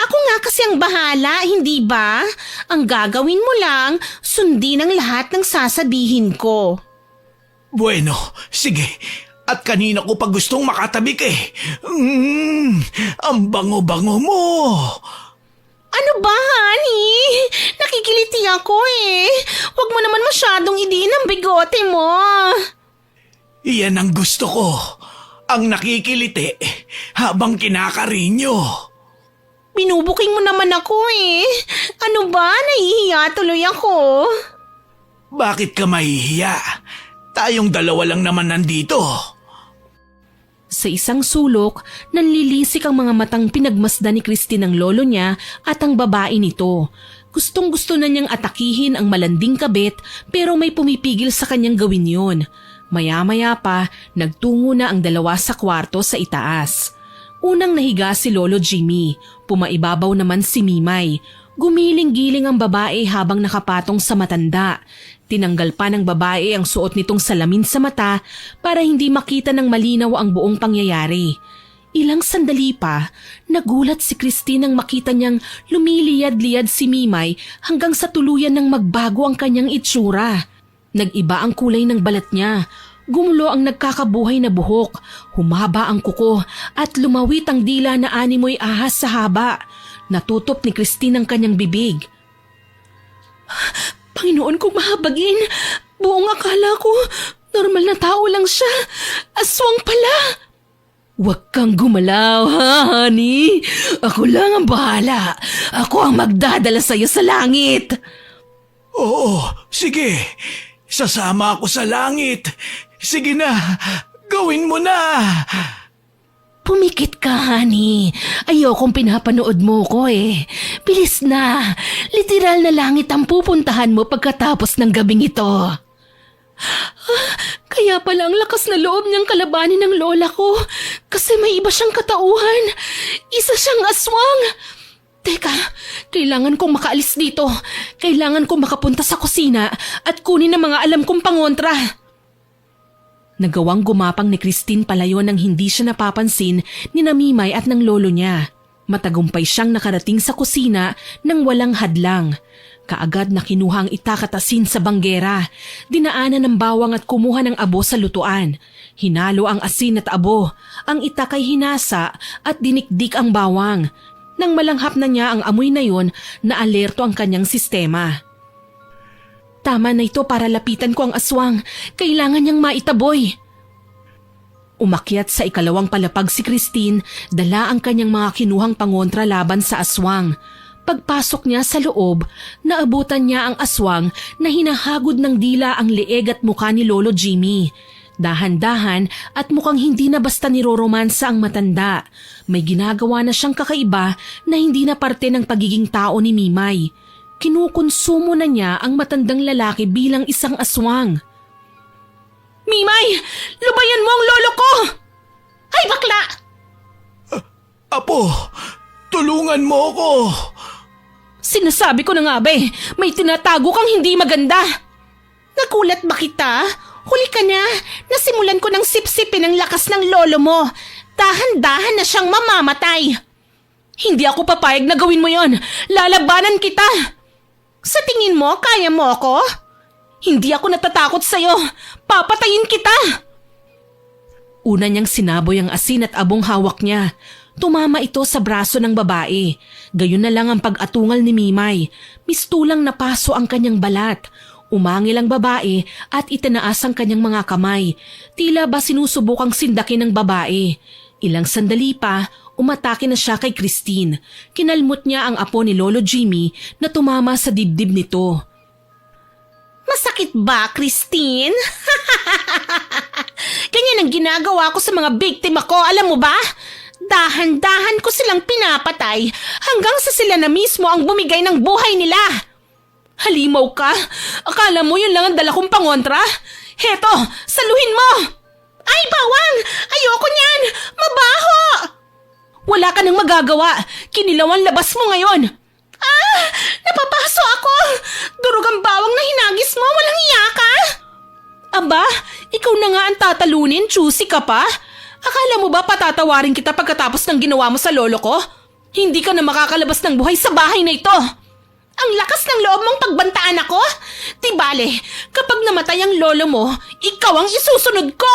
Ako nga kasi ang bahala, hindi ba? Ang gagawin mo lang, sundin ang lahat ng sasabihin ko. Bueno, sige. At kanina ko pa gustong makatabi ka eh. Ang bango-bango mo. Ano ba, honey? Nakikiliti ako eh. Huwag mo naman masyadong idiin ang bigote mo. Iyan ang gusto ko. Ang nakikiliti habang kinakarinyo. Binubuking mo naman ako eh. Ano ba? Nahihiya tuloy ako. Bakit ka mahihiya? Tayong dalawa lang naman nandito. Sa isang sulok, nanlilisik ang mga matang pinagmasdan ni Christine ang lolo niya at ang babae nito. Gustong-gusto na niyang atakihin ang malanding kabit pero may pumipigil sa kanyang gawin yun. Maya-maya pa, nagtungo na ang dalawa sa kwarto sa itaas. Unang nahiga si Lolo Jimmy, pumaibabaw naman si Mimay. Gumiling-giling ang babae habang nakapatong sa matanda. Tinanggal pa ng babae ang suot nitong salamin sa mata para hindi makita ng malinaw ang buong pangyayari. Ilang sandali pa, nagulat si Christine nang makita niyang lumiliyad-liyad si Mimay hanggang sa tuluyan ng magbago ang kanyang itsura. Nag-iba ang kulay ng balat niya. Gumulo ang nagkakabuhay na buhok, humaba ang kuko at lumawit ang dila na animoy ahas sa haba. Natutop ni Christine ang kanyang bibig. Panginoon kong mahabagin, buong akala ko, normal na tao lang siya, aswang pala. Huwag kang gumalaw, ha, honey? Ako lang ang bahala. Ako ang magdadala sa'yo sa langit. Oo, sige. Sasama ako sa langit. Sige na, gawin mo na. Pumikit ka, honey. Ayokong pinapanood mo ko eh. Bilis na. Literal na langit ang pupuntahan mo pagkatapos ng gabing ito. Kaya pala ang lakas na loob niyang kalabanin ng lola ko. Kasi may iba siyang katauhan. Isa siyang aswang. Teka, kailangan kong makaalis dito. Kailangan kong makapunta sa kusina at kunin ang mga alam kong pangontra. Nagawang gumapang ni Christine palayo nang hindi siya napapansin ni Namimay at ng lolo niya. Matagumpay siyang nakarating sa kusina nang walang hadlang. Kaagad na kinuha ang itakatasin sa banggera. Dinaanan ng bawang at kumuha ng abo sa lutuan. Hinalo ang asin at abo. Ang itak ay hinasa at dinikdik ang bawang. Nang malanghap na niya ang amoy na yon, naalerto ang kanyang sistema. Tama na ito para lapitan ko ang aswang. Kailangan niyang maitaboy. Umakyat sa ikalawang palapag si Christine, dala ang kanyang mga kinuhang pangontra laban sa aswang. Pagpasok niya sa loob, naabutan niya ang aswang na hinahagod ng dila ang leeg at mukha ni Lolo Jimmy. Dahan-dahan at mukhang hindi na basta niroromansa ang matanda. May ginagawa na siyang kakaiba na hindi na parte ng pagiging tao ni Mimay. Kinukonsumo na niya ang matandang lalaki bilang isang aswang. Mimay! Lubayan mo ang lolo ko! Ay, bakla! Apo, tulungan mo ko. Sinasabi ko na nga ba may tinatago kang hindi maganda. Nagulat ba kita? Huli ka na. Nasimulan ko ng sipsipin ang lakas ng lolo mo. Dahan-dahan na siyang mamamatay. Hindi ako papayag na gawin mo yon. Lalabanan kita. Sa tingin mo, kaya mo ako? Hindi ako natatakot sa'yo. Papatayin kita. Una niyang sinaboy ang asin at abong hawak niya. Tumama ito sa braso ng babae. Gayon na lang ang pag-atungal ni Mimay. Mistulang napaso ang kanyang balat. Umangil ang babae at itinaas ang kanyang mga kamay. Tila ba sinusubukang sindakin ng babae. Ilang sandali pa, umatake na siya kay Christine. Kinalmot niya ang apo ni Lolo Jimmy na tumama sa dibdib nito. Masakit ba, Christine? Ganyan ang ginagawa ko sa mga biktima ko, alam mo ba? Dahan-dahan ko silang pinapatay hanggang sa sila na mismo ang bumigay ng buhay nila. Halimaw ka? Akala mo yun lang ang dala kong pangontra? Heto, saluhin mo! Ay, bawang! Ayoko niyan! Mabaho! Wala ka nang magagawa. Kinilawan labas mo ngayon. Ah! Napapaso ako! Durog ang bawang na hinagis mo, walang iya ka! Aba, ikaw na nga ang tatalunin, choosy ka pa? Akala mo ba patatawarin kita pagkatapos ng ginawa mo sa lolo ko? Hindi ka na makakalabas ng buhay sa bahay na ito! Ang lakas ng loob mong pagbantaan ako? Di bale, kapag namatay ang lolo mo, ikaw ang isusunod ko!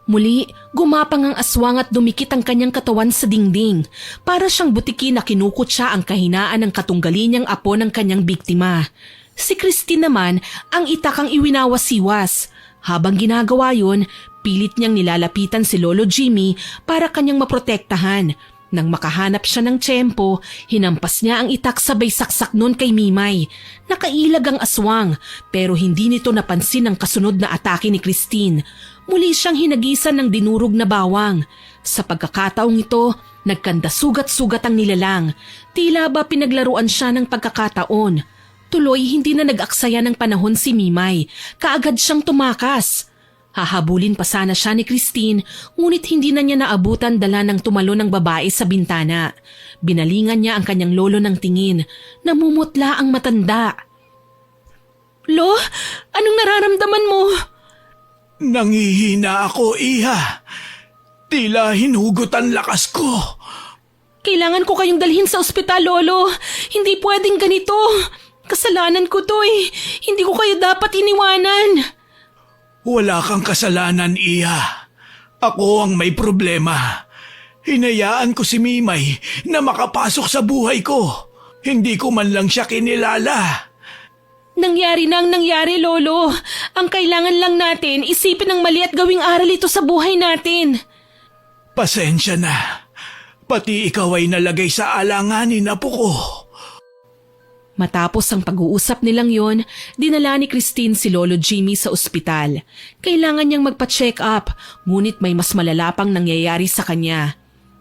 Muli, gumapang ang aswang at dumikit ang kanyang katawan sa dingding. Para siyang butiki na kinukutsa ang kahinaan ng katunggali niyang apo ng kanyang biktima. Si Christine naman ang itakang iwinawasiwas. Habang ginagawa yun, pilit niyang nilalapitan si Lolo Jimmy para kanyang maprotektahan. Nang makahanap siya ng tiyempo, hinampas niya ang itak sabay saksak nun kay Mimay. Nakailag ang aswang pero hindi nito napansin ang kasunod na atake ni Christine. Muli siyang hinagisan ng dinurog na bawang. Sa pagkakataong ito, nagkanda sugat-sugat ang nilalang. Tila ba pinaglaruan siya ng pagkakataon. Tuloy hindi na nag-aksaya ng panahon si Mimay. Kaagad siyang tumakas. Hahabulin pa sana siya ni Christine, ngunit hindi na niya naabutan dala ng tumalo ng babae sa bintana. Binalingan niya ang kanyang lolo ng tingin. Namumutla ang matanda. Lo, anong nararamdaman mo? Nangihina ako, Iha. Tila hinugot ang lakas ko. Kailangan ko kayong dalhin sa ospital, Lolo. Hindi pwedeng ganito. Kasalanan ko to eh. Hindi ko kayo dapat iniwanan. Wala kang kasalanan, Iha. Ako ang may problema. Hinayaan ko si Mimay na makapasok sa buhay ko. Hindi ko man lang siya kinilala. Nangyari na ang nangyari, Lolo. Ang kailangan lang natin, isipin ng mali at gawing aral ito sa buhay natin. Pasensya na. Pati ikaw ay nalagay sa alanganin, apo ko. Matapos ang pag-uusap nilang yon, dinala ni Christine si Lolo Jimmy sa ospital. Kailangan niyang magpa-check up, ngunit may mas malala pang nangyayari sa kanya.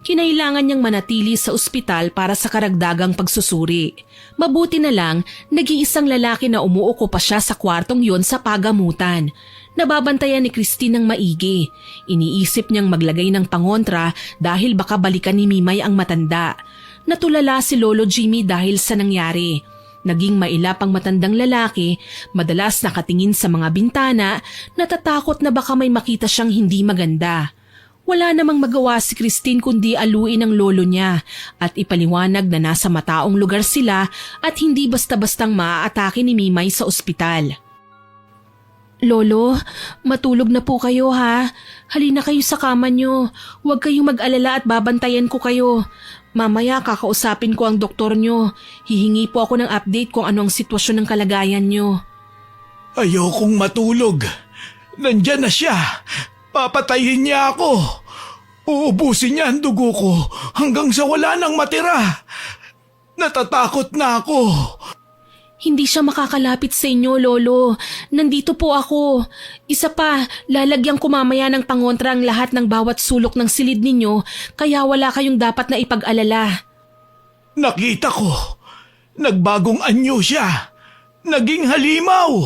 Kinailangan niyang manatili sa ospital para sa karagdagang pagsusuri. Mabuti na lang, nag-iisang lalaki na umuuko pa siya sa kwartong yon sa pagamutan. Nababantayan ni Christine ng maigi. Iniisip niyang maglagay ng pangontra dahil baka balikan ni Mimay ang matanda. Natulala si Lolo Jimmy dahil sa nangyari. Naging mailap ang matandang lalaki, madalas nakatingin sa mga bintana, natatakot na baka may makita siyang hindi maganda. Wala namang magawa si Christine kundi aluin ang lolo niya at ipaliwanag na nasa mataong lugar sila at hindi basta-bastang maaatake ni Mimay sa ospital. Lolo, matulog na po kayo ha. Halina kayo sa kama niyo. Huwag kayong mag-alala at babantayan ko kayo. Mamaya kakausapin ko ang doktor niyo. Hihingi po ako ng update kung ano ang sitwasyon ng kalagayan niyo. Ayokong matulog. Nandyan na siya. Papatayin niya ako. Uubusin niya ang dugo ko hanggang sa wala nang matira. Natatakot na ako. Hindi siya makakalapit sa inyo, Lolo. Nandito po ako. Isa pa, lalagyan ko mamaya ng pangontra ang lahat ng bawat sulok ng silid ninyo, kaya wala kayong dapat na ipag-alala. Nakita ko. Nagbagong anyo siya. Naging halimaw.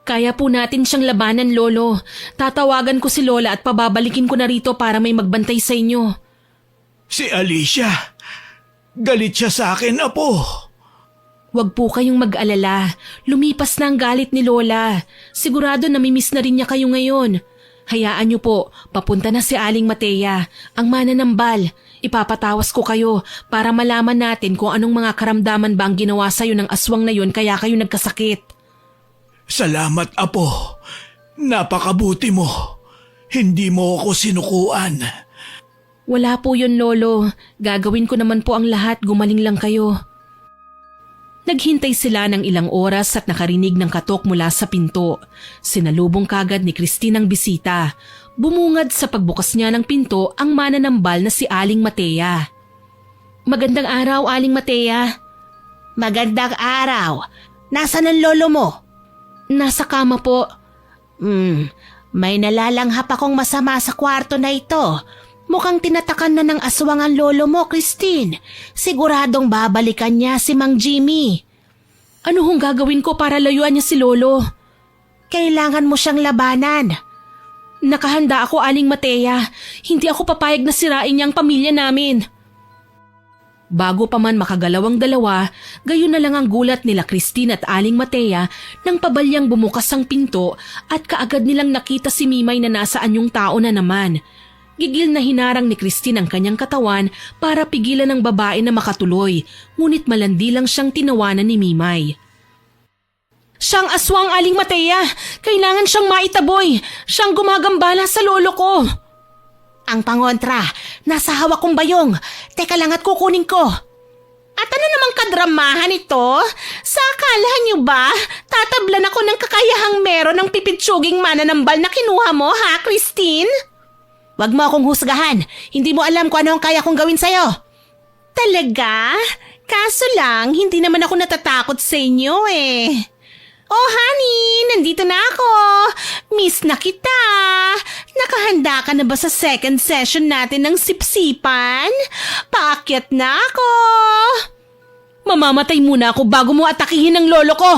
Kaya po natin siyang labanan, Lolo. Tatawagan ko si Lola at pababalikin ko na rito para may magbantay sa inyo. Si Alicia, galit siya sa akin, Apo. Huwag po kayong mag-alala. Lumipas na ang galit ni Lola. Sigurado namimiss na rin niya kayo ngayon. Hayaan niyo po, papunta na si Aling Matea, ang mananambal. Ipapatawas ko kayo para malaman natin kung anong mga karamdaman ba ang ginawa sa'yo ng aswang na yun kaya kayo nagkasakit. Salamat, Apo. Napakabuti mo. Hindi mo ako sinukuan. Wala po yun, Lolo. Gagawin ko naman po ang lahat, gumaling lang kayo. Naghintay sila ng ilang oras at nakarinig ng katok mula sa pinto. Sinalubong kagad ni Christine ang bisita. Bumungad sa pagbukas niya ng pinto ang mananambal na si Aling Matea. Magandang araw, Aling Matea. Magandang araw. Nasaan ang lolo mo? Nasa kama po. May nalalanghap akong masama sa kwarto na ito. Mukhang tinatakan na ng aswang ang lolo mo, Christine. Siguradong babalikan niya si Mang Jimmy. Ano hong gagawin ko para layuan niya si Lolo? Kailangan mo siyang labanan. Nakahanda ako, Aling Matea. Hindi ako papayag na sirain niya ang pamilya namin. Bago pa man makagalawang dalawa, gayon na lang ang gulat nila Christine at Aling Matea nang pabalyang bumukas ang pinto at kaagad nilang nakita si Mimay na nasa anyong tao na naman. Gigil na hinarang ni Christine ang kanyang katawan para pigilan ng babae na makatuloy, ngunit malandi lang siyang tinawanan ni Mimay. Siyang aswang, Aling Matea! Kailangan siyang maitaboy! Siyang gumagambala sa lolo ko! Ang pangontra, nasa hawak kong bayong. Teka lang at kukunin ko. At ano namang kadramahan ito? Sa akalahan niyo ba, tatablan ako ng kakayahang meron ng pipitsuging mananambal na kinuha mo, ha, Christine? Wag mo akong husgahan. Hindi mo alam kung ano ang kaya kong gawin sa'yo. Talaga? Kaso lang, hindi naman ako natatakot sa inyo eh. Oh honey, nandito na ako. Miss na kita. Nakahanda ka na ba sa second session natin ng sipsipan? Paakyat na ako. Mamamatay muna ako bago mo atakihin ang lolo ko.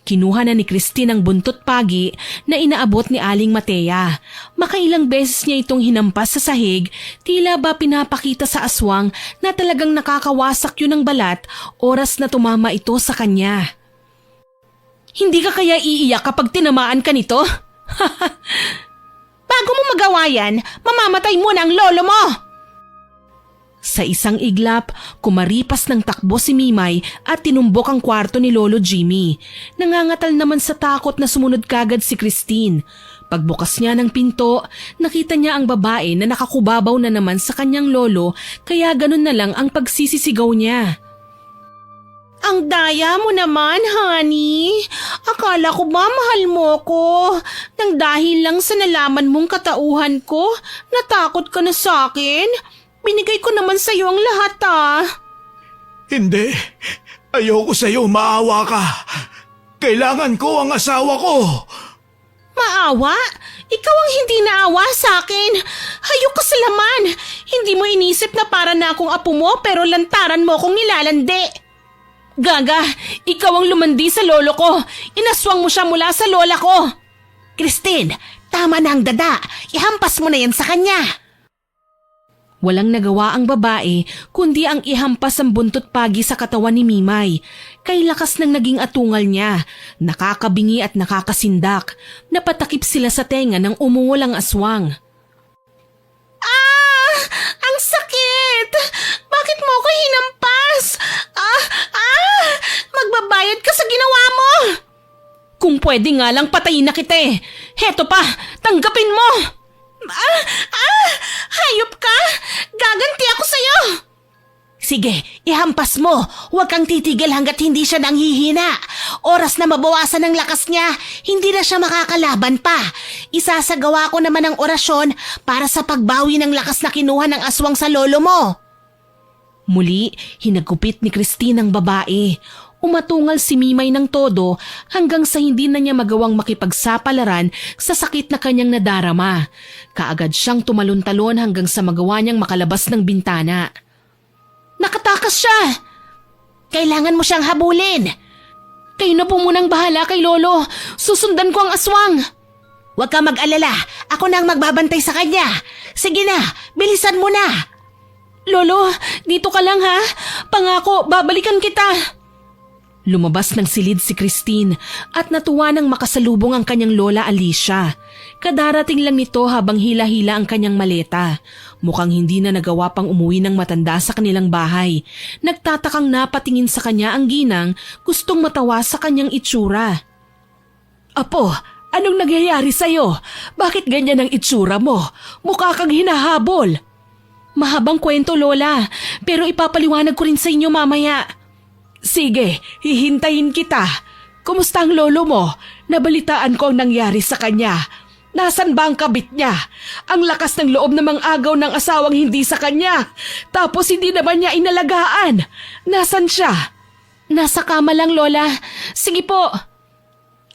Kinuha na ni Christine ang buntot pagi na inaabot ni Aling Matea. Makailang beses niya itong hinampas sa sahig, tila ba pinapakita sa aswang na talagang nakakawasak yun ng balat oras na tumama ito sa kanya. Hindi ka kaya iiyak kapag tinamaan ka nito? Bago mo magawa yan, mamamatay muna ang lolo mo! Sa isang iglap, kumaripas ng takbo si Mimay at tinumbok ang kwarto ni Lolo Jimmy. Nangangatal naman sa takot na sumunod kagad si Christine. Pagbukas niya ng pinto, nakita niya ang babae na nakakubabaw na naman sa kanyang lolo kaya ganun na lang ang pagsisisigaw niya. Ang daya mo naman, honey. Akala ko ba mahal mo ko? Nang dahil lang sa nalaman mong katauhan ko, natakot ka na sa akin? Binigay ko naman sa'yo ang lahat Hindi. Ayoko sa'yo, maawa ka. Kailangan ko ang asawa ko. Maawa? Ikaw ang hindi naawa sa akin. Hayok ka sa laman. Hindi mo inisip na para na akong apo mo pero lantaran mo akong nilalandi. Gaga, ikaw ang lumandi sa lolo ko. Inaswang mo siya mula sa lola ko. Christine, tama na ang dada. Ihampas mo na yan sa kanya. Walang nagawa ang babae kundi ang ihampas ang buntot pagi sa katawan ni Mimay. Kay lakas ng naging atungal niya, nakakabingi at nakakasindak. Napatakip sila sa tenga ng umungol ang aswang. Ah! Ang sakit! Bakit mo ako hinampas? Magbabayad ka sa ginawa mo! Kung pwede nga lang patayin na kita eh. Heto pa, tanggapin mo! Hayop ka! Gaganti ako sa'yo! Sige, ihampas mo. Huwag kang titigil hanggat hindi siya nanghihina. Oras na mabawasan ang lakas niya, hindi na siya makakalaban pa. Isasagawa ko naman ang orasyon para sa pagbawi ng lakas na kinuha ng aswang sa lolo mo. Muli, hinagupit ni Christine ang babae. Umatungal si Mimay ng todo hanggang sa hindi na niya magawang makipagsapalaran sa sakit na kanyang nadarama. Kaagad siyang tumalon-talon hanggang sa magawa niyang makalabas ng bintana. Nakatakas siya! Kailangan mo siyang habulin! Kayo na po munang bahala kay Lolo. Susundan ko ang aswang. Huwag ka mag-alala. Ako na ang magbabantay sa kanya. Sige na, bilisan mo na. Lolo, dito ka lang ha. Pangako, babalikan kita. Lumabas ng silid si Christine at natuwa nang makasalubong ang kanyang lola Alicia. Kadarating lang nito habang hila-hila ang kanyang maleta. Mukhang hindi na nagawa pang umuwi ng matanda sa kanilang bahay. Nagtatakang napatingin sa kanya ang ginang, gustong matawa sa kanyang itsura. Apo, anong nangyayari sa'yo? Bakit ganyan ang itsura mo? Mukha kang hinahabol. Mahabang kwento, Lola, pero ipapaliwanag ko rin sa inyo mamaya. Sige, hihintayin kita. Kumusta ang lolo mo? Nabalitaan ko ang nangyari sa kanya. Nasaan ba ang kabit niya? Ang lakas ng loob namang agaw ng asawang hindi sa kanya. Tapos hindi naman niya inalagaan. Nasaan siya? Nasa kama lang, Lola. Sige po.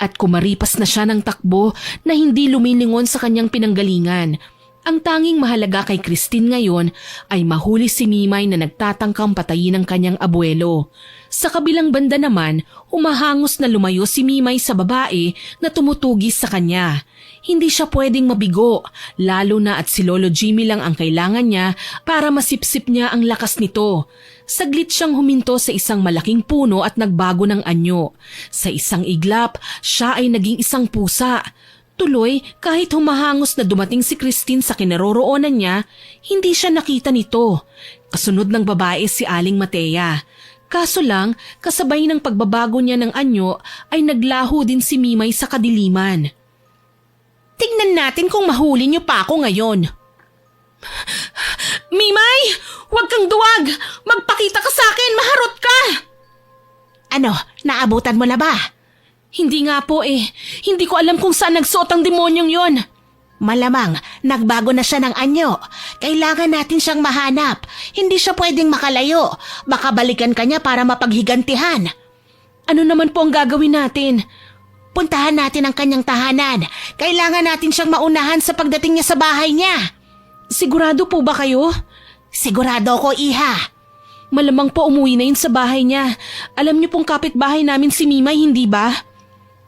At kumaripas na siya ng takbo na hindi lumilingon sa kanyang pinanggalingan. Ang tanging mahalaga kay Christine ngayon ay mahuli si Mimay na nagtatangkang patayin ng kanyang abuelo. Sa kabilang banda naman, humahangos na lumayo si Mimay sa babae na tumutugis sa kanya. Hindi siya pwedeng mabigo, lalo na at si Lolo Jimmy lang ang kailangan niya para masipsip niya ang lakas nito. Saglit siyang huminto sa isang malaking puno at nagbago ng anyo. Sa isang iglap, siya ay naging isang pusa. Tuloy, kahit humahangos na dumating si Christine sa kinaroroonan niya, hindi siya nakita nito. Kasunod ng babae si Aling Matea. Kaso lang, kasabay ng pagbabago niya ng anyo ay naglaho din si Mimay sa kadiliman. Tingnan natin kung mahuli niyo pa ako ngayon. Mimay! Huwag kang duwag! Magpakita ka sa akin! Maharot ka! Ano, naabutan mo na ba? Hindi nga po eh. Hindi ko alam kung saan nagsuot ang demonyong yon. Malamang, nagbago na siya ng anyo. Kailangan natin siyang mahanap. Hindi siya pwedeng makalayo. Baka balikan ka niya para mapaghigantihan. Ano naman po ang gagawin natin? Puntahan natin ang kanyang tahanan. Kailangan natin siyang maunahan sa pagdating niya sa bahay niya. Sigurado po ba kayo? Sigurado ko, Iha. Malamang po umuwi na yun sa bahay niya. Alam niyo pong kapitbahay namin si Mimay, hindi ba?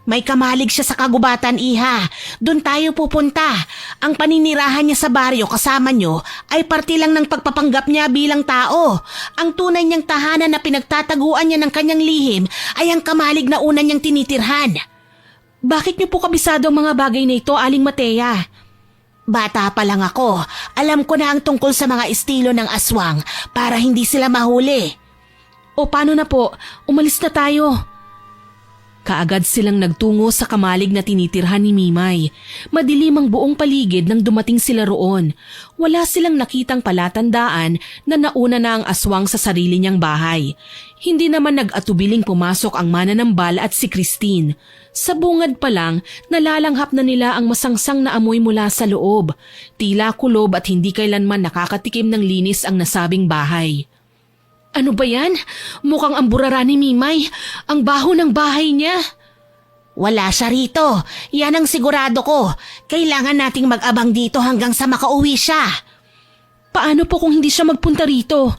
May kamalig siya sa kagubatan, Iha. Doon tayo pupunta. Ang paninirahan niya sa baryo kasama niyo ay parte lang ng pagpapanggap niya bilang tao. Ang tunay niyang tahanan na pinagtataguan niya ng kanyang lihim ay ang kamalig na una niyang tinitirhan. Bakit niyo po kabisado ang mga bagay na ito, Aling Matea? Bata pa lang ako. Alam ko na ang tungkol sa mga estilo ng aswang para hindi sila mahuli. O paano na po? Umalis na tayo. Kaagad silang nagtungo sa kamalig na tinitirhan ni Mimay. Madilim ang buong paligid nang dumating sila roon. Wala silang nakitang palatandaan na nauna na ang aswang sa sarili niyang bahay. Hindi naman nag-atubiling pumasok ang mananambal at si Christine. Sa bungad pa lang, nalalanghap na nila ang masangsang na amoy mula sa loob. Tila kulob at hindi kailanman nakakatikim ng linis ang nasabing bahay. Ano ba yan? Mukhang ang burara ni Mimay. Ang baho ng bahay niya. Wala siya rito. Yan ang sigurado ko. Kailangan nating mag-abang dito hanggang sa makauwi siya. Paano po kung hindi siya magpunta rito?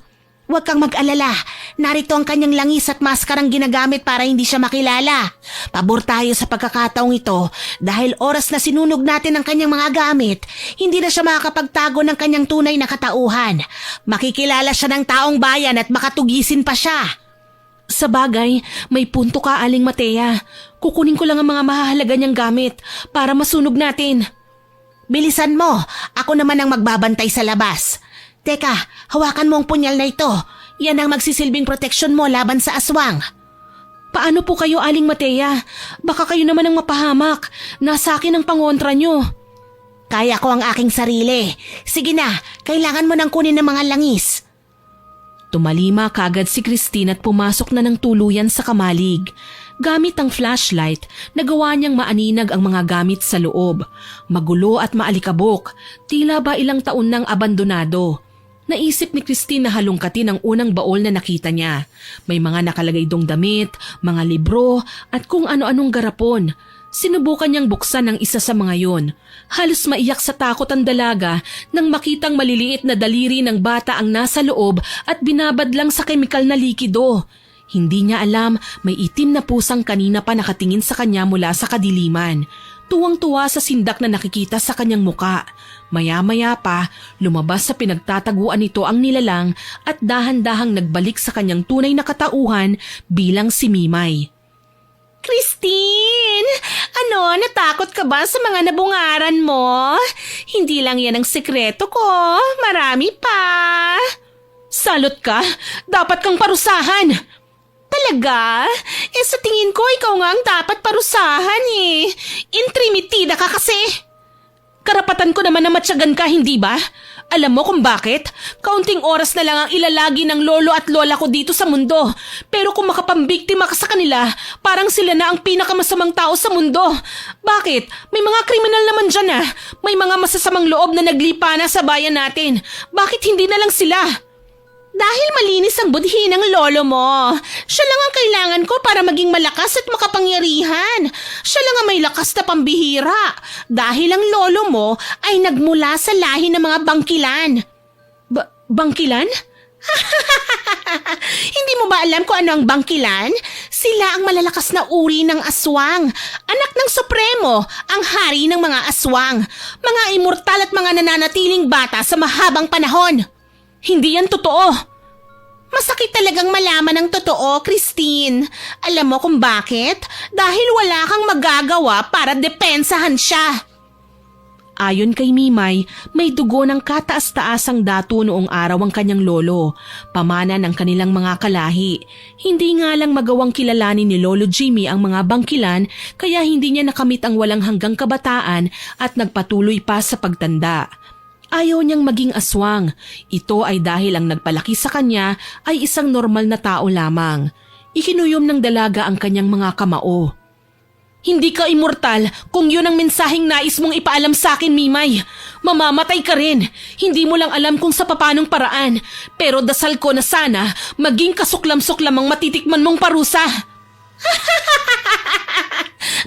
Huwag kang mag-alala. Narito ang kanyang langis at maskarang ginagamit para hindi siya makilala. Pabor tayo sa pagkakataong ito dahil oras na sinunog natin ang kanyang mga gamit, hindi na siya makakapagtago ng kanyang tunay na katauhan. Makikilala siya ng taong bayan at makatugisin pa siya. Sa bagay, may punto ka, Aling Matea. Kukunin ko lang ang mga mahahalaga niyang gamit para masunog natin. Bilisan mo. Ako naman ang magbabantay sa labas. Teka, hawakan mo ang punyal na ito. Yan ang magsisilbing proteksyon mo laban sa aswang. Paano po kayo, Aling Matea? Baka kayo naman ang mapahamak. Nasa akin ang pangontra nyo. Kaya ko ang aking sarili. Sige na, kailangan mo nang kunin ng mga langis. Tumalima kagad si Christine at pumasok na ng tuluyan sa kamalig. Gamit ang flashlight, nagawa niyang maaninag ang mga gamit sa loob. Magulo at maalikabok, tila ba ilang taon nang abandonado. Naisip ni Christine na halongkatin ang unang baol na nakita niya. May mga nakalagay dong damit, mga libro at kung ano-anong garapon. Sinubukan niyang buksan ang isa sa mga yon. Halos maiyak sa takot ang dalaga nang makitang maliliit na daliri ng bata ang nasa loob at binabad lang sa kemikal na likido. Hindi niya alam may itim na pusang kanina pa nakatingin sa kanya mula sa kadiliman. Tuwang-tuwa sa sindak na nakikita sa kanyang muka. Maya-maya pa, lumabas sa pinagtataguan nito ang nilalang at dahan-dahang nagbalik sa kanyang tunay na katauhan bilang si Mimay. Christine! Ano, natakot ka ba sa mga nabungaran mo? Hindi lang yan ang sekreto ko. Marami pa. Salot ka! Dapat kang parusahan! Talaga? Sa tingin ko, ikaw nga ang dapat parusahan eh. Intrimitida ka kasi. Karapatan ko naman na matyagan ka, hindi ba? Alam mo kung bakit? Kaunting oras na lang ang ilalagi ng lolo at lola ko dito sa mundo. Pero kung makapambiktima ka sa kanila, parang sila na ang pinakamasamang tao sa mundo. Bakit? May mga kriminal naman dyan ah. May mga masasamang loob na naglipa na sa bayan natin. Bakit hindi na lang sila? Dahil malinis ang budhi ng lolo mo. Siya lang ang kailangan ko para maging malakas at makapangyarihan. Siya lang ang may lakas na pambihira. Dahil ang lolo mo ay nagmula sa lahi ng mga bangkilan. Bangkilan? Hindi mo ba alam kung ano ang bangkilan? Sila ang malalakas na uri ng aswang. Anak ng Supremo, ang hari ng mga aswang. Mga immortal at mga nananatiling bata sa mahabang panahon. Hindi yan totoo. Masakit talagang malaman ang totoo, Christine. Alam mo kung bakit? Dahil wala kang magagawa para depensahan siya. Ayon kay Mimay, may dugo ng kataas-taasang datu noong araw ang kanyang lolo, pamana ng kanilang mga kalahi. Hindi nga lang magawang kilalanin ni Lolo Jimmy ang mga bangkilan, kaya hindi niya nakamit ang walang hanggang kabataan at nagpatuloy pa sa pagtanda. Ayaw niyang maging aswang. Ito ay dahil ang nagpalaki sa kanya ay isang normal na tao lamang. Ikinuyom ng dalaga ang kanyang mga kamao. Hindi ka immortal kung yun ang mensaheng nais mong ipaalam sa akin, Mimay. Mamamatay ka rin. Hindi mo lang alam kung sa papanong paraan. Pero dasal ko na sana maging kasuklam-suklam ang matitikman mong parusa.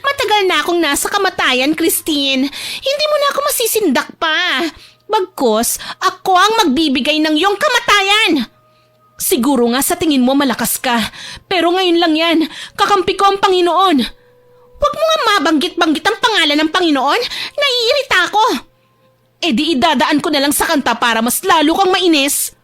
Matagal na akong nasa kamatayan, Christine. Hindi mo na ako masisindak pa. Bagkus, ako ang magbibigay ng iyong kamatayan. Siguro nga sa tingin mo malakas ka, pero ngayon lang yan, kakampi ko ang Panginoon. Huwag mo nga mabanggit-banggit ang pangalan ng Panginoon, naiirita ako. E di idadaan ko na lang sa kanta para mas lalo kang mainis.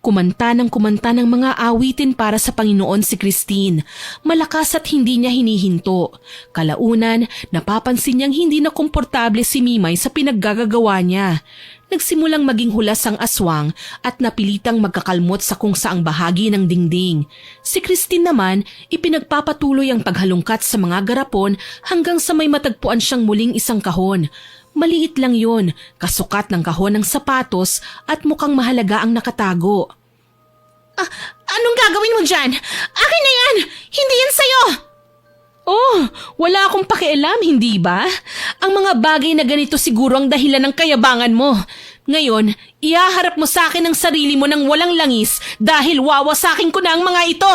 Kumanta ng mga awitin para sa Panginoon si Christine. Malakas at hindi niya hinihinto. Kalaunan, napapansin niyang hindi na komportable si Mimay sa pinaggagawa niya. Nagsimulang maging hulas ang aswang at napilitang magkakalmot sa kung saang bahagi ng dingding. Si Christine naman, ipinagpapatuloy ang paghalungkat sa mga garapon hanggang sa may matagpuan siyang muling isang kahon. Maliit lang yon, kasukat ng kahon ng sapatos at mukhang mahalaga ang nakatago. Anong gagawin mo dyan? Akin na yan! Hindi yan sa'yo! Oh, wala akong pakialam, hindi ba? Ang mga bagay na ganito siguro ang dahilan ng kayabangan mo. Ngayon, ihaharap mo sa akin ang sarili mo ng walang langis dahil wawasakin ko na ang mga ito.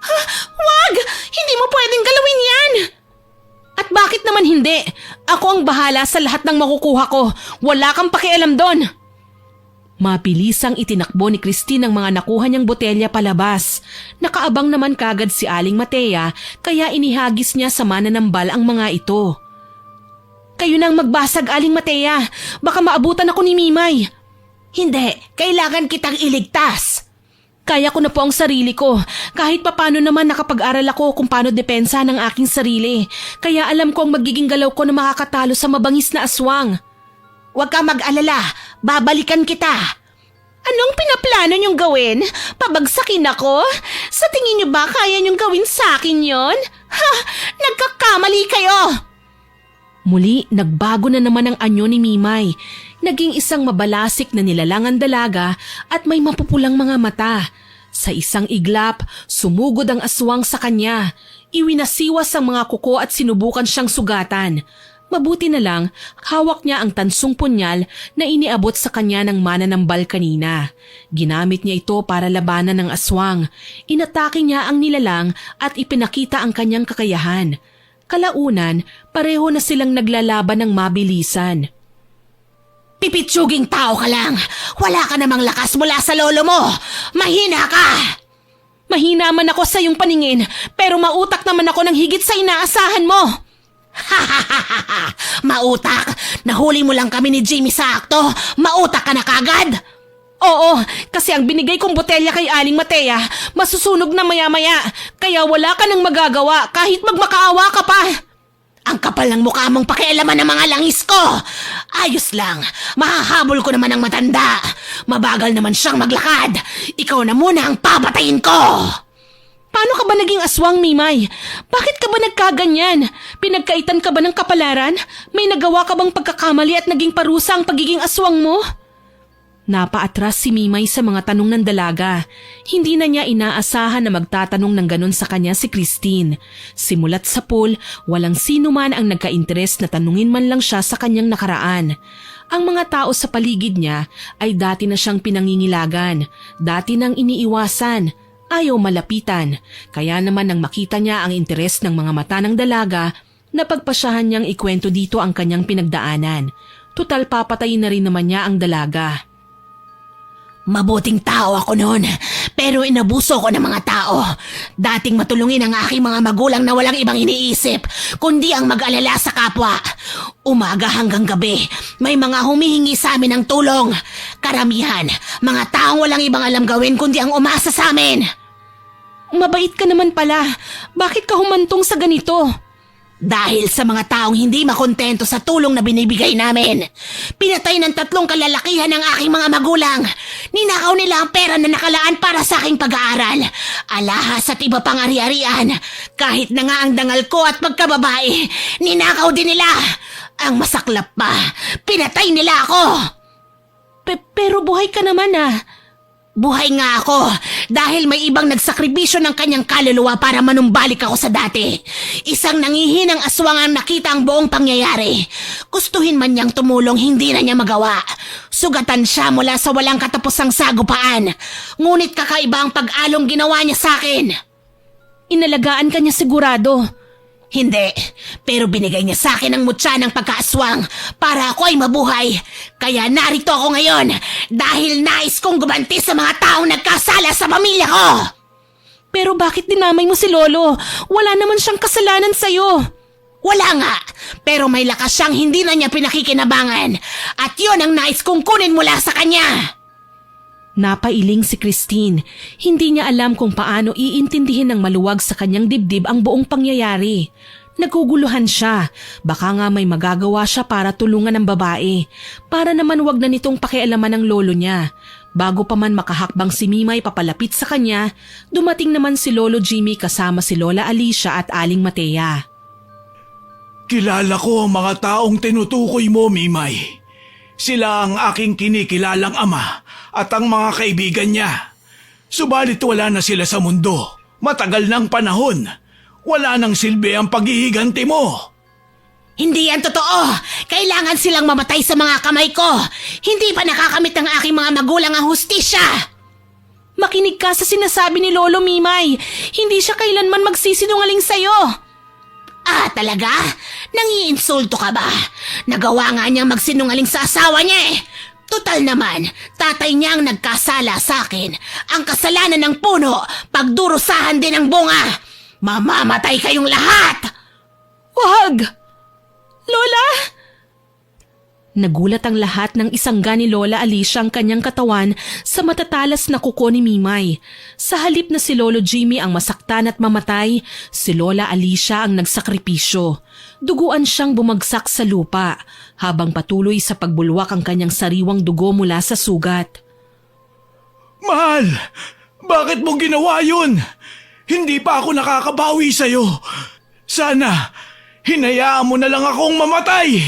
Ha? Wag! Hindi mo pwedeng galawin yan! At bakit naman hindi? Ako ang bahala sa lahat ng makukuha ko. Wala kang pakialam doon. Mabilisang itinakbo ni Christine ang mga nakuha niyang botelya palabas. Nakaabang naman kagad si Aling Matea kaya inihagis niya sa mananambal ang mga ito. Kayo nang magbasag, Aling Matea. Baka maabutan ako ni Mimay. Hindi, kailangan kitang iligtas. Kaya ko na po ang sarili ko. Kahit papano naman nakapag-aral ako kung paano depensa ng aking sarili. Kaya alam ko ang magiging galaw ko na makakatalo sa mabangis na aswang. Huwag kang mag-alala, babalikan kita. Anong pinaplano niyong gawin? Pabagsakin ako? Sa tingin niyo ba kaya niyong gawin sa akin yon? Ha! Nagkakamali kayo! Muli, nagbago na naman ang anyo ni Mimay. Naging isang mabalasik na nilalangan dalaga at may mapupulang mga mata. Sa isang iglap, sumugod ang aswang sa kanya. Iwinasiwas ang mga kuko at sinubukan siyang sugatan. Mabuti na lang, hawak niya ang tansong punyal na iniabot sa kanya ng mananambal kanina. Ginamit niya ito para labanan ng aswang. Inatake niya ang nilalang at ipinakita ang kanyang kakayahan. Kalaunan, pareho na silang naglalaban ng mabilisan. Pipitsuging tao ka lang! Wala ka namang lakas mula sa lolo mo! Mahina ka! Mahina man ako sa iyong paningin, pero mautak naman ako ng higit sa inaasahan mo. Mautak? Nahuli mo lang kami ni Jimmy sa akto. Mautak ka na kagad? Oo, kasi ang binigay kong botelya kay Aling Matea, masusunog na maya-maya, kaya wala ka nang magagawa kahit magmakaawa ka pa. Ang kapal ng mukha mong pakialaman ng mga langis ko. Ayos lang, mahahabol ko naman ang matanda. Mabagal naman siyang maglakad. Ikaw na muna ang papatayin ko. Paano ka ba naging aswang, Mimay? Bakit ka ba nagkaganyan? Pinagkaitan ka ba ng kapalaran? May nagawa ka bang pagkakamali at naging parusa ang pagiging aswang mo? Napaatras si Mimay sa mga tanong ng dalaga. Hindi na niya inaasahan na magtatanong ng ganon sa kanya si Christine. Simulat sa pool, walang sino man ang nagka-interes na tanungin man lang siya sa kanyang nakaraan. Ang mga tao sa paligid niya ay dati na siyang pinangingilagan, dati nang iniiwasan, ayaw malapitan. Kaya naman nang makita niya ang interes ng mga mata ng dalaga, napagpasyahan niyang ikwento dito ang kanyang pinagdaanan. Tutal papatayin na rin naman niya ang dalaga. Mabuting tao ako noon, pero inabuso ko ng mga tao. Dating matulungin ang aking mga magulang na walang ibang iniisip, kundi ang mag-alala sa kapwa. Umaga hanggang gabi, may mga humihingi sa amin ng tulong. Karamihan, mga taong walang ibang alam gawin kundi ang umasa sa amin. Mabait ka naman pala. Bakit ka humantong sa ganito? Dahil sa mga taong hindi makontento sa tulong na binibigay namin. Pinatay ng 3 kalalakihan ng aking mga magulang. Ninakaw nila ang pera na nakalaan para sa aking pag-aaral. Alahas at iba pang ari-arian. Kahit na nga ang dangal ko at pagkababae, ninakaw din nila. Ang masaklap pa, pinatay nila ako. Pero buhay ka naman ah. Buhay nga ako dahil may ibang nagsakripisyo ng kanyang kaluluwa para manumbalik ako sa dati. Isang nangihinang aswang ang nakita ang buong pangyayari. Gustuhin man niyang tumulong, hindi na niya magawa. Sugatan siya mula sa walang katapusang sagupaan. Ngunit kakaiba ang pag-along ginawa niya sa akin. Inalagaan ka niya sigurado. Hindi, pero binigay niya sa akin ang mutya ng pagkaaswang para ako ay mabuhay. Kaya narito ako ngayon dahil nais kong gumanti sa mga taong nagkasala sa pamilya ko. Pero bakit dinamay mo si Lolo? Wala naman siyang kasalanan sa'yo. Wala nga, pero may lakas siyang hindi na niya pinakikinabangan. At yun ang nais kong kunin mula sa kanya. Napailing si Christine. Hindi niya alam kung paano iintindihin ng maluwag sa kanyang dibdib ang buong pangyayari. Naguguluhan siya. Baka nga may magagawa siya para tulungan ang babae. Para naman wag na nitong pakialaman ng lolo niya. Bago pa man makahakbang si Mimay papalapit sa kanya, dumating naman si Lolo Jimmy kasama si Lola Alicia at Aling Matea. Kilala ko ang mga taong tinutukoy mo, Mimay. Sila ang aking kinikilalang ama at ang mga kaibigan niya. Subalit wala na sila sa mundo. Matagal ng panahon. Wala nang silbi ang paghihiganti mo. Hindi yan totoo. Kailangan silang mamatay sa mga kamay ko. Hindi pa nakakamit ng aking mga magulang ang hustisya. Makinig ka sa sinasabi ni Lolo Mimay. Hindi siya kailanman magsisinungaling sa'yo. Ah, talaga? Nangiinsulto ka ba? Nagawa nga niyang magsinungaling sa asawa niya eh. Total naman, tatay niya ang nagkasala sa akin. Ang kasalanan ng puno, pagdurusahan din ang bunga. Mamamatay kayong lahat! Wag! Lola! Nagulat ang lahat ng isangga ni Lola Alicia ang kanyang katawan sa matatalas na kuko ni Mimay. Sa halip na si Lolo Jimmy ang masaktan at mamatay, si Lola Alicia ang nagsakripisyo. Duguan siyang bumagsak sa lupa habang patuloy sa pagbulwak ang kanyang sariwang dugo mula sa sugat. Mahal, bakit mo ginawa yun? Hindi pa ako nakakabawi sa'yo. Sana, hinayaan mo na lang akong mamatay.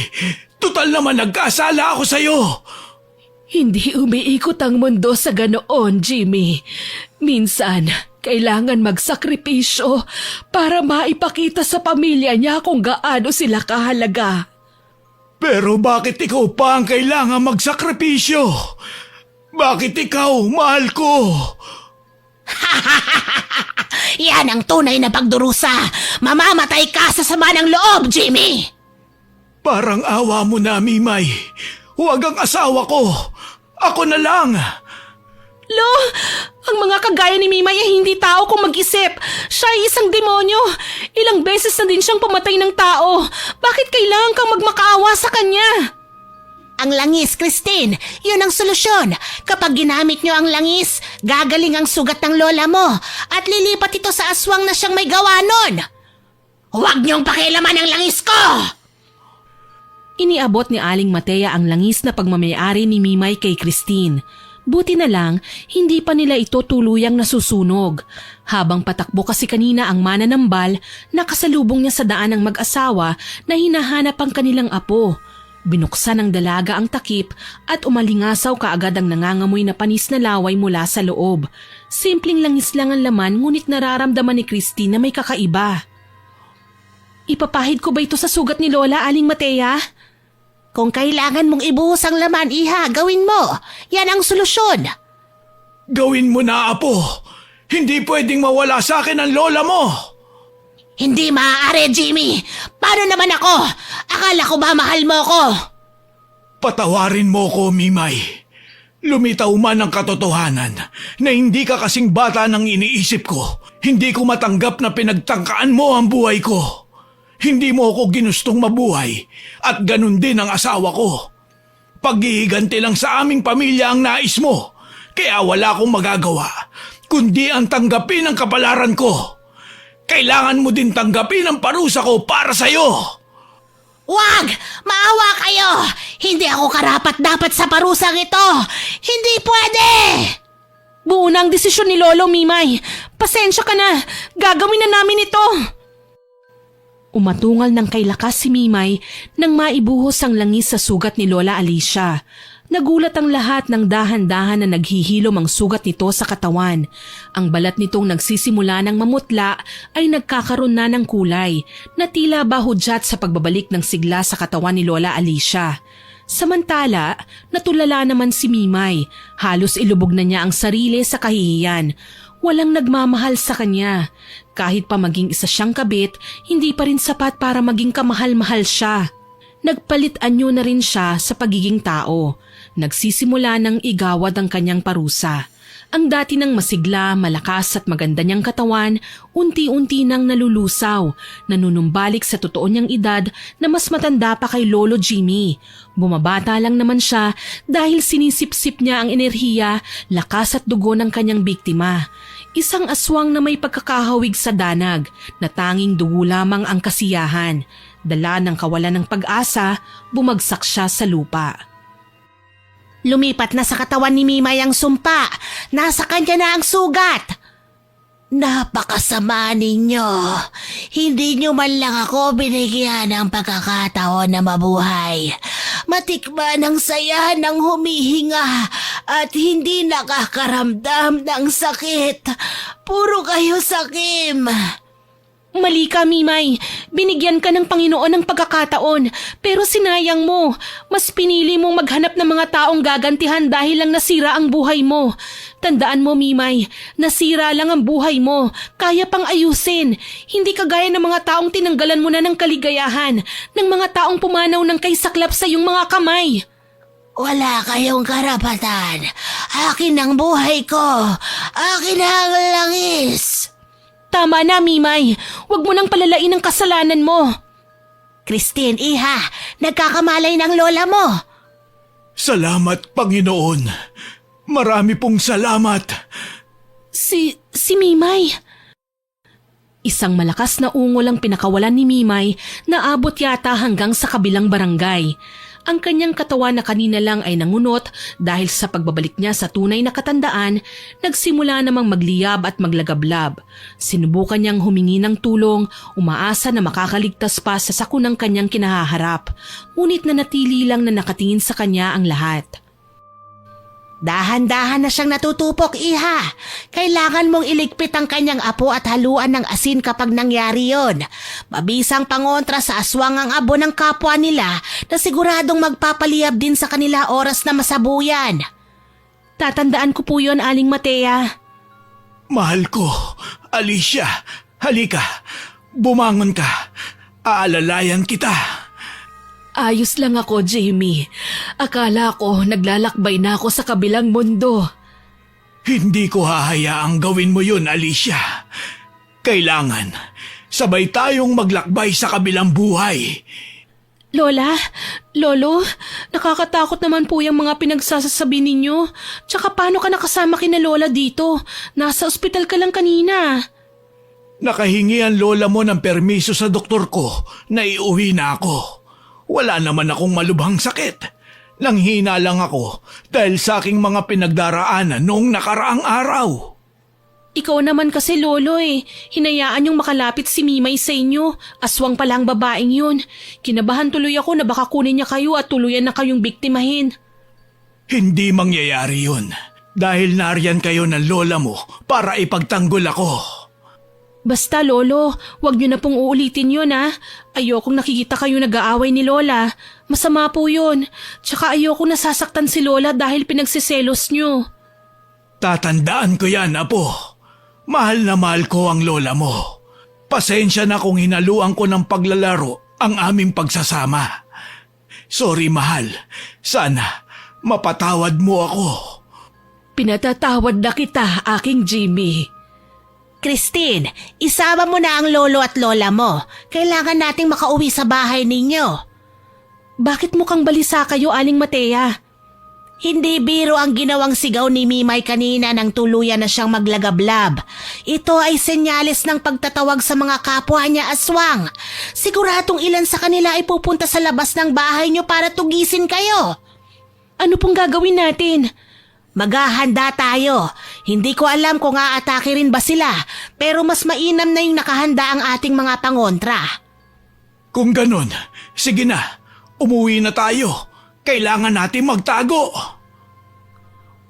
Tutal naman nagkasala ako sa'yo. Hindi umiikot ang mundo sa ganoon, Jimmy. Minsan, kailangan magsakripisyo para maipakita sa pamilya niya kung gaano sila kahalaga. Pero bakit ikaw pa ang kailangan magsakripisyo? Bakit ikaw, mahal ko? Yan ang tunay na pagdurusa. Mamamatay ka sa sama ng loob, Jimmy! Parang awa mo na, Mimay. Huwag ang asawa ko. Ako na lang. Ang mga kagaya ni Mimay ay hindi tao kung mag-isip. Siya ay isang demonyo. Ilang beses na din siyang pumatay ng tao. Bakit kailangan kang magmakaawa sa kanya? Ang langis, Christine. Yun ang solusyon. Kapag ginamit nyo ang langis, gagaling ang sugat ng lola mo at lilipat ito sa aswang na siyang may gawa nun. Huwag niyong pakialaman ang langis ko! Iniabot ni Aling Matea ang langis na pagmamayari ni Mimay kay Christine. Buti na lang, hindi pa nila ito tuluyang nasusunog. Habang patakbo kasi kanina ang mananambal, nakasalubong niya sa daan ng mag-asawa na hinahanap ang kanilang apo. Binuksan ng dalaga ang takip at umalingasaw kaagad ang nangangamoy na panis na laway mula sa loob. Simpleng langis lang ang laman ngunit nararamdaman ni Christine na may kakaiba. Ipapahid ko ba ito sa sugat ni Lola, Aling Matea? Kung kailangan mong ibuhos ang laman, Iha, gawin mo. Yan ang solusyon. Gawin mo na, Apo. Hindi pwedeng mawala sa akin ang lola mo. Hindi maaari, Jimmy. Paano naman ako? Akala ko ba mahal mo ko? Patawarin mo ko, Mimay. Lumitaw man ang katotohanan na hindi ka kasing bata ng iniisip ko. Hindi ko matanggap na pinagtangkaan mo ang buhay ko. Hindi mo ako ginustong mabuhay at ganun din ang asawa ko. Paghihiganti lang sa aming pamilya ang nais mo, kaya wala akong magagawa, kundi ang tanggapin ang kapalaran ko. Kailangan mo din tanggapin ang parusa ko para sa'yo. Wag! Maawa kayo! Hindi ako karapat-dapat sa parusang ito! Hindi pwede! Buo na ang desisyon ni Lolo, Mimay. Pasensya ka na. Gagawin na namin ito. Umatungal ng kay lakas si Mimay nang maibuhos ang langis sa sugat ni Lola Alicia. Nagulat ang lahat ng dahan-dahan na naghihilom ang sugat nito sa katawan. Ang balat nitong nagsisimula ng mamutla ay nagkakaroon na ng kulay na tila ba hudyat sa pagbabalik ng sigla sa katawan ni Lola Alicia. Samantala, natulala naman si Mimay. Halos ilubog na niya ang sarili sa kahihiyan. Walang nagmamahal sa kanya. Kahit pa maging isa siyang kabit, hindi pa rin sapat para maging kamahal-mahal siya. Nagpalit anyo na rin siya sa pagiging tao. Nagsisimula ng igawad ang kanyang parusa. Ang dati ng masigla, malakas at maganda niyang katawan, unti-unti nang nalulusaw, nanunumbalik sa totoo niyang edad na mas matanda pa kay Lolo Jimmy. Bumabata lang naman siya dahil sinisipsip niya ang enerhiya, lakas at dugo ng kanyang biktima. Isang aswang na may pagkakahawig sa danag, na tanging dugo lamang ang kasiyahan. Dala ng kawalan ng pag-asa, bumagsak siya sa lupa. Lumipat na sa katawan ni Mimay ang sumpa. Nasa kanya na ang sugat. Napakasama ninyo. Hindi nyo man lang ako binigyan ng pagkakataon na mabuhay. Matikman ang saya ng humihinga at hindi nakakaramdam ng sakit. Puro kayo sakim. Mali ka, Mimay. Binigyan ka ng Panginoon ng pagkakataon, pero sinayang mo. Mas pinili mong maghanap ng mga taong gagantihan dahil lang nasira ang buhay mo. Tandaan mo, Mimay, nasira lang ang buhay mo. Kaya pang ayusin. Hindi kagaya ng mga taong tinanggalan mo na ng kaligayahan, ng mga taong pumanaw ng kaysaklap sa iyong mga kamay. Wala kayong karapatan. Akin ang buhay ko. Akin ang langis. Tama na, Mimay. Huwag mo nang palalain ang kasalanan mo. Christine, Iha, nagkakamalay ng lola mo. Salamat, Panginoon. Marami pong salamat. Si Mimay. Isang malakas na ungol ang pinakawalan ni Mimay na abot yata hanggang sa kabilang barangay. Ang kanyang katawan na kanina lang ay nangunot dahil sa pagbabalik niya sa tunay na katandaan, nagsimula namang magliyab at maglagablab. Sinubukan niyang humingi ng tulong, umaasa na makakaligtas pa sa sakunang kanyang kinahaharap. Ngunit nanatili lang na nakatingin sa kanya ang lahat. Dahan-dahan na siyang natutupok, Iha. Kailangan mong iligpit ang kanyang apo at haluan ng asin kapag nangyari yon. Mabisang pangontra sa aswang ang abo ng kapwa nila na siguradong magpapaliyab din sa kanila oras na masabuyan. Tatandaan ko po yon, Aling Matea. Mahal ko, Alicia, halika. Bumangon ka. Aalalayan kita. Ayos lang ako, Jamie. Akala ko naglalakbay na ako sa kabilang mundo. Hindi ko hahayaang gawin mo yun, Alicia. Kailangan, sabay tayong maglakbay sa kabilang buhay. Lola, Lolo, nakakatakot naman po yung mga pinagsasasabi ninyo. Tsaka paano ka nakasama kina Lola dito? Nasa ospital ka lang kanina. Nakahingi ang lola mo ng permiso sa doktor ko na iuwi na ako. Wala naman akong malubhang sakit. Nanghina lang ako dahil sa aking mga pinagdaraanan noong nakaraang araw. Ikaw naman kasi, Lolo Hinayaan yung makalapit si Mimay sa inyo. Aswang pala ang babaeng yun. Kinabahan tuloy ako na baka kunin niya kayo at tuluyan na kayong biktimahin. Hindi mangyayari yun dahil nariyan kayo ng lola mo para ipagtanggol ako. Basta, Lolo, wag niyo na pong uulitin yun, ha? Ayokong nakikita kayo nag-aaway ni Lola. Masama po yun. Tsaka ayokong nasasaktan si Lola dahil pinagsiselos niyo. Tatandaan ko yan, Apo. Mahal na mahal ko ang lola mo. Pasensya na kung hinaluan ko ng paglalaro ang aming pagsasama. Sorry, mahal. Sana mapatawad mo ako. Pinatatawad na kita, aking Jimmy. Christine, isama mo na ang lolo at lola mo. Kailangan nating makauwi sa bahay ninyo. Bakit mukhang balisa kayo, Aling Matea? Hindi biro ang ginawang sigaw ni Mimay kanina nang tuluyan na siyang maglagablab. Ito ay senyales ng pagtatawag sa mga kapwa niya aswang. Siguradong ilan sa kanila ay pupunta sa labas ng bahay niyo para tugisin kayo. Ano pong gagawin natin? Maghahanda tayo. Hindi ko alam kung aatake rin ba sila, pero mas mainam na yung nakahanda ang ating mga pangontra. Kung ganun, sige na. Umuwi na tayo. Kailangan natin magtago.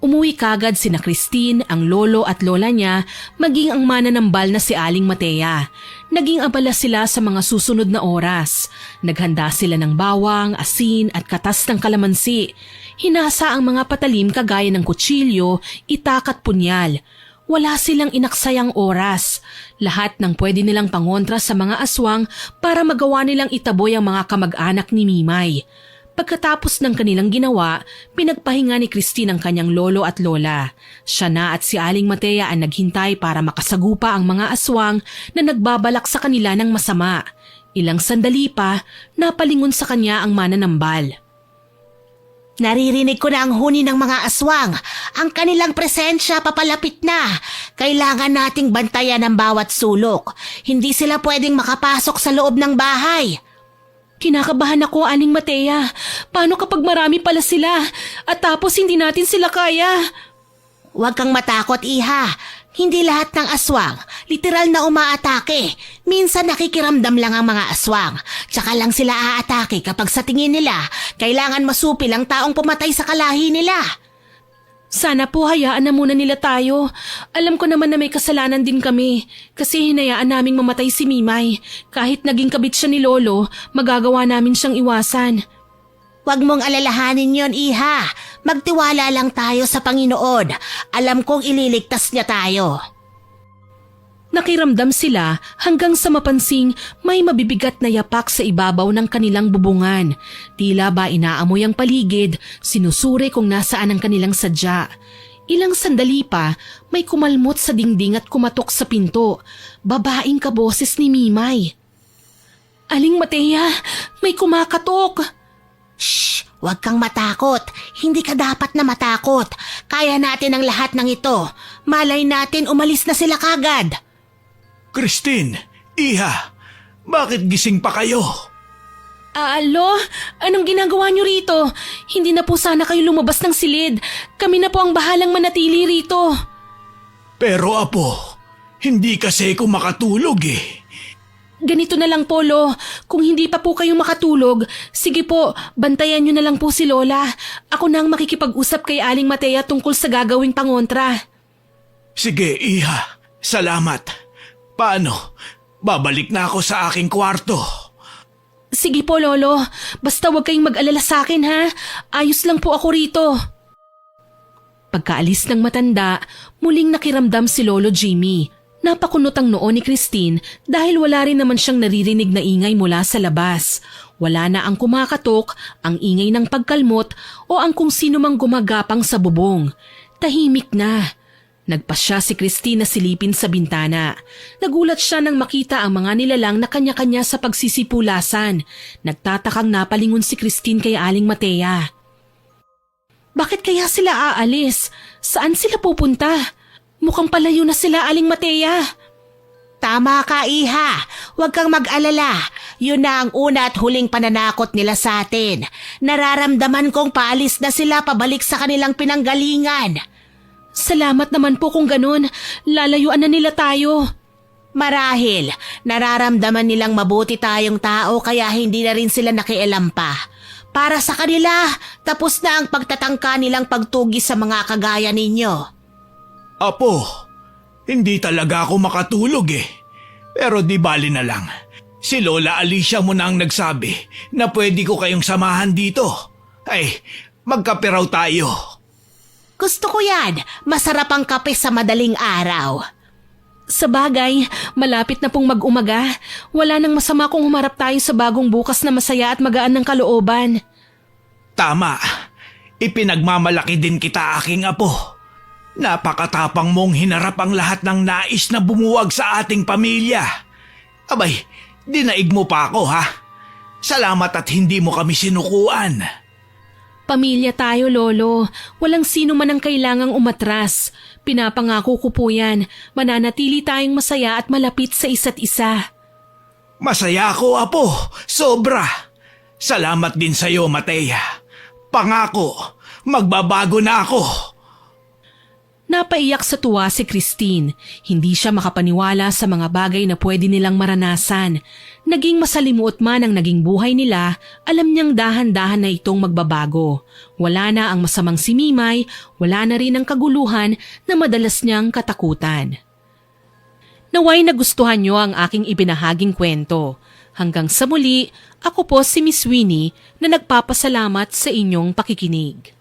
Umuwi kagad sina Christine, ang lolo at lola niya, maging ang mananambal na si Aling Matea. Naging abala sila sa mga susunod na oras. Naghanda sila ng bawang, asin at katas ng kalamansi. Hinasa ang mga patalim kagaya ng kutsilyo, itak at punyal. Wala silang inaksayang oras. Lahat ng pwede nilang pangontra sa mga aswang para magawa nilang itaboy ang mga kamag-anak ni Mimay. Pagkatapos ng kanilang ginawa, pinagpahinga ni Christine ang kanyang lolo at lola. Siya na at si Aling Matea ang naghintay para makasagupa ang mga aswang na nagbabalak sa kanila ng masama. Ilang sandali pa, napalingon sa kanya ang mananambal. Naririnig ko na ang huni ng mga aswang. Ang kanilang presensya papalapit na. Kailangan nating bantayan ang bawat sulok. Hindi sila pwedeng makapasok sa loob ng bahay. Kinakabahan ako, Aling Matea. Paano kapag marami pala sila at tapos hindi natin sila kaya? Huwag kang matakot, Iha. Hindi lahat ng aswang literal na umaatake. Minsan nakikiramdam lang ang mga aswang. Tsaka lang sila aatake kapag sa tingin nila kailangan masupil ang taong pumatay sa kalahi nila. Sana po hayaan na muna nila tayo. Alam ko naman na may kasalanan din kami kasi hinayaan naming mamatay si Mimay. Kahit naging kabit siya ni Lolo, magagawa namin siyang iwasan. Huwag mong alalahanin yon, Iha. Magtiwala lang tayo sa Panginoon. Alam kong ililigtas niya tayo. Nakiramdam sila hanggang sa mapansing may mabibigat na yapak sa ibabaw ng kanilang bubungan. Tila ba inaamoy ang paligid, sinusuri kung nasaan ang kanilang sadya. Ilang sandali pa, may kumalmot sa dingding at kumatok sa pinto. Babaeng kaboses ni Mimay. Aling Matea, may kumakatok! Shh! Huwag kang matakot. Hindi ka dapat na matakot. Kaya natin ang lahat ng ito. Malay natin umalis na sila kagad. Christine, Iha, bakit gising pa kayo? Alo, anong ginagawa niyo rito? Hindi na po sana kayo lumabas ng silid. Kami na po ang bahalang manatili rito. Pero Apo, hindi kasi ako makatulog eh. Ganito na lang po, Lo. Kung hindi pa po kayo makatulog, sige po, bantayan niyo na lang po si Lola. Ako na ang makikipag-usap kay Aling Matea tungkol sa gagawing pangontra. Sige, Iha. Salamat. Paano? Babalik na ako sa aking kwarto. Sige po, Lolo. Basta huwag kayong mag-alala sa akin, ha? Ayos lang po ako rito. Pagkaalis ng matanda, muling nakiramdam si Lolo Jimmy. Napakunot ang noo ni Christine dahil wala rin naman siyang naririnig na ingay mula sa labas. Wala na ang kumakatok, ang ingay ng pagkalmot o ang kung sino mang gumagapang sa bubong. Tahimik na. Nagpasya si Christine na silipin sa bintana. Nagulat siya nang makita ang mga nilalang na kanya-kanya sa pagsisipulasan. Nagtatakang napalingon si Christine kay Aling Matea. Bakit kaya sila aalis? Saan sila pupunta? Mukhang palayo na sila, Aling Matea. Tama ka, Iha. Huwag kang mag-alala. Yun na ang una at huling pananakot nila sa atin. Nararamdaman kong paalis na sila pabalik sa kanilang pinanggalingan. Salamat naman po kung ganun. Lalayuan na nila tayo. Marahil, nararamdaman nilang mabuti tayong tao kaya hindi na rin sila nakialam pa. Para sa kanila, tapos na ang pagtatangka nilang pagtugi sa mga kagaya ninyo. Apo, hindi talaga ako makatulog eh. Pero di bali na lang. Si Lola Alicia mo na ang nagsabi na pwede ko kayong samahan dito. Ay, magkape raw tayo. Gusto ko yan. Masarap ang kape sa madaling araw. Sa bagay, malapit na pong mag-umaga. Wala nang masama kung humarap tayo sa bagong bukas na masaya at magaan ng kalooban. Tama. Ipinagmamalaki din kita, aking apo. Napakatapang mong hinarap ang lahat ng nais na bumuwag sa ating pamilya. Abay, dinaig mo pa ako, ha? Salamat at hindi mo kami sinukuan. Pamilya tayo, Lolo. Walang sino man ang kailangang umatras. Pinapangako ko po yan. Mananatili tayong masaya at malapit sa isa't isa. Masaya ako, apo. Sobra. Salamat din sa'yo, Matea. Pangako, magbabago na ako. Napaiyak sa tuwa si Christine. Hindi siya makapaniwala sa mga bagay na pwede nilang maranasan. Naging masalimuot man ang naging buhay nila, alam niyang dahan-dahan na itong magbabago. Wala na ang masamang si Mimay, wala na rin ang kaguluhan na madalas niyang katakutan. Naway nagustuhan niyo ang aking ibinahaging kwento. Hanggang sa muli, ako po si Miss Winnie na nagpapasalamat sa inyong pakikinig.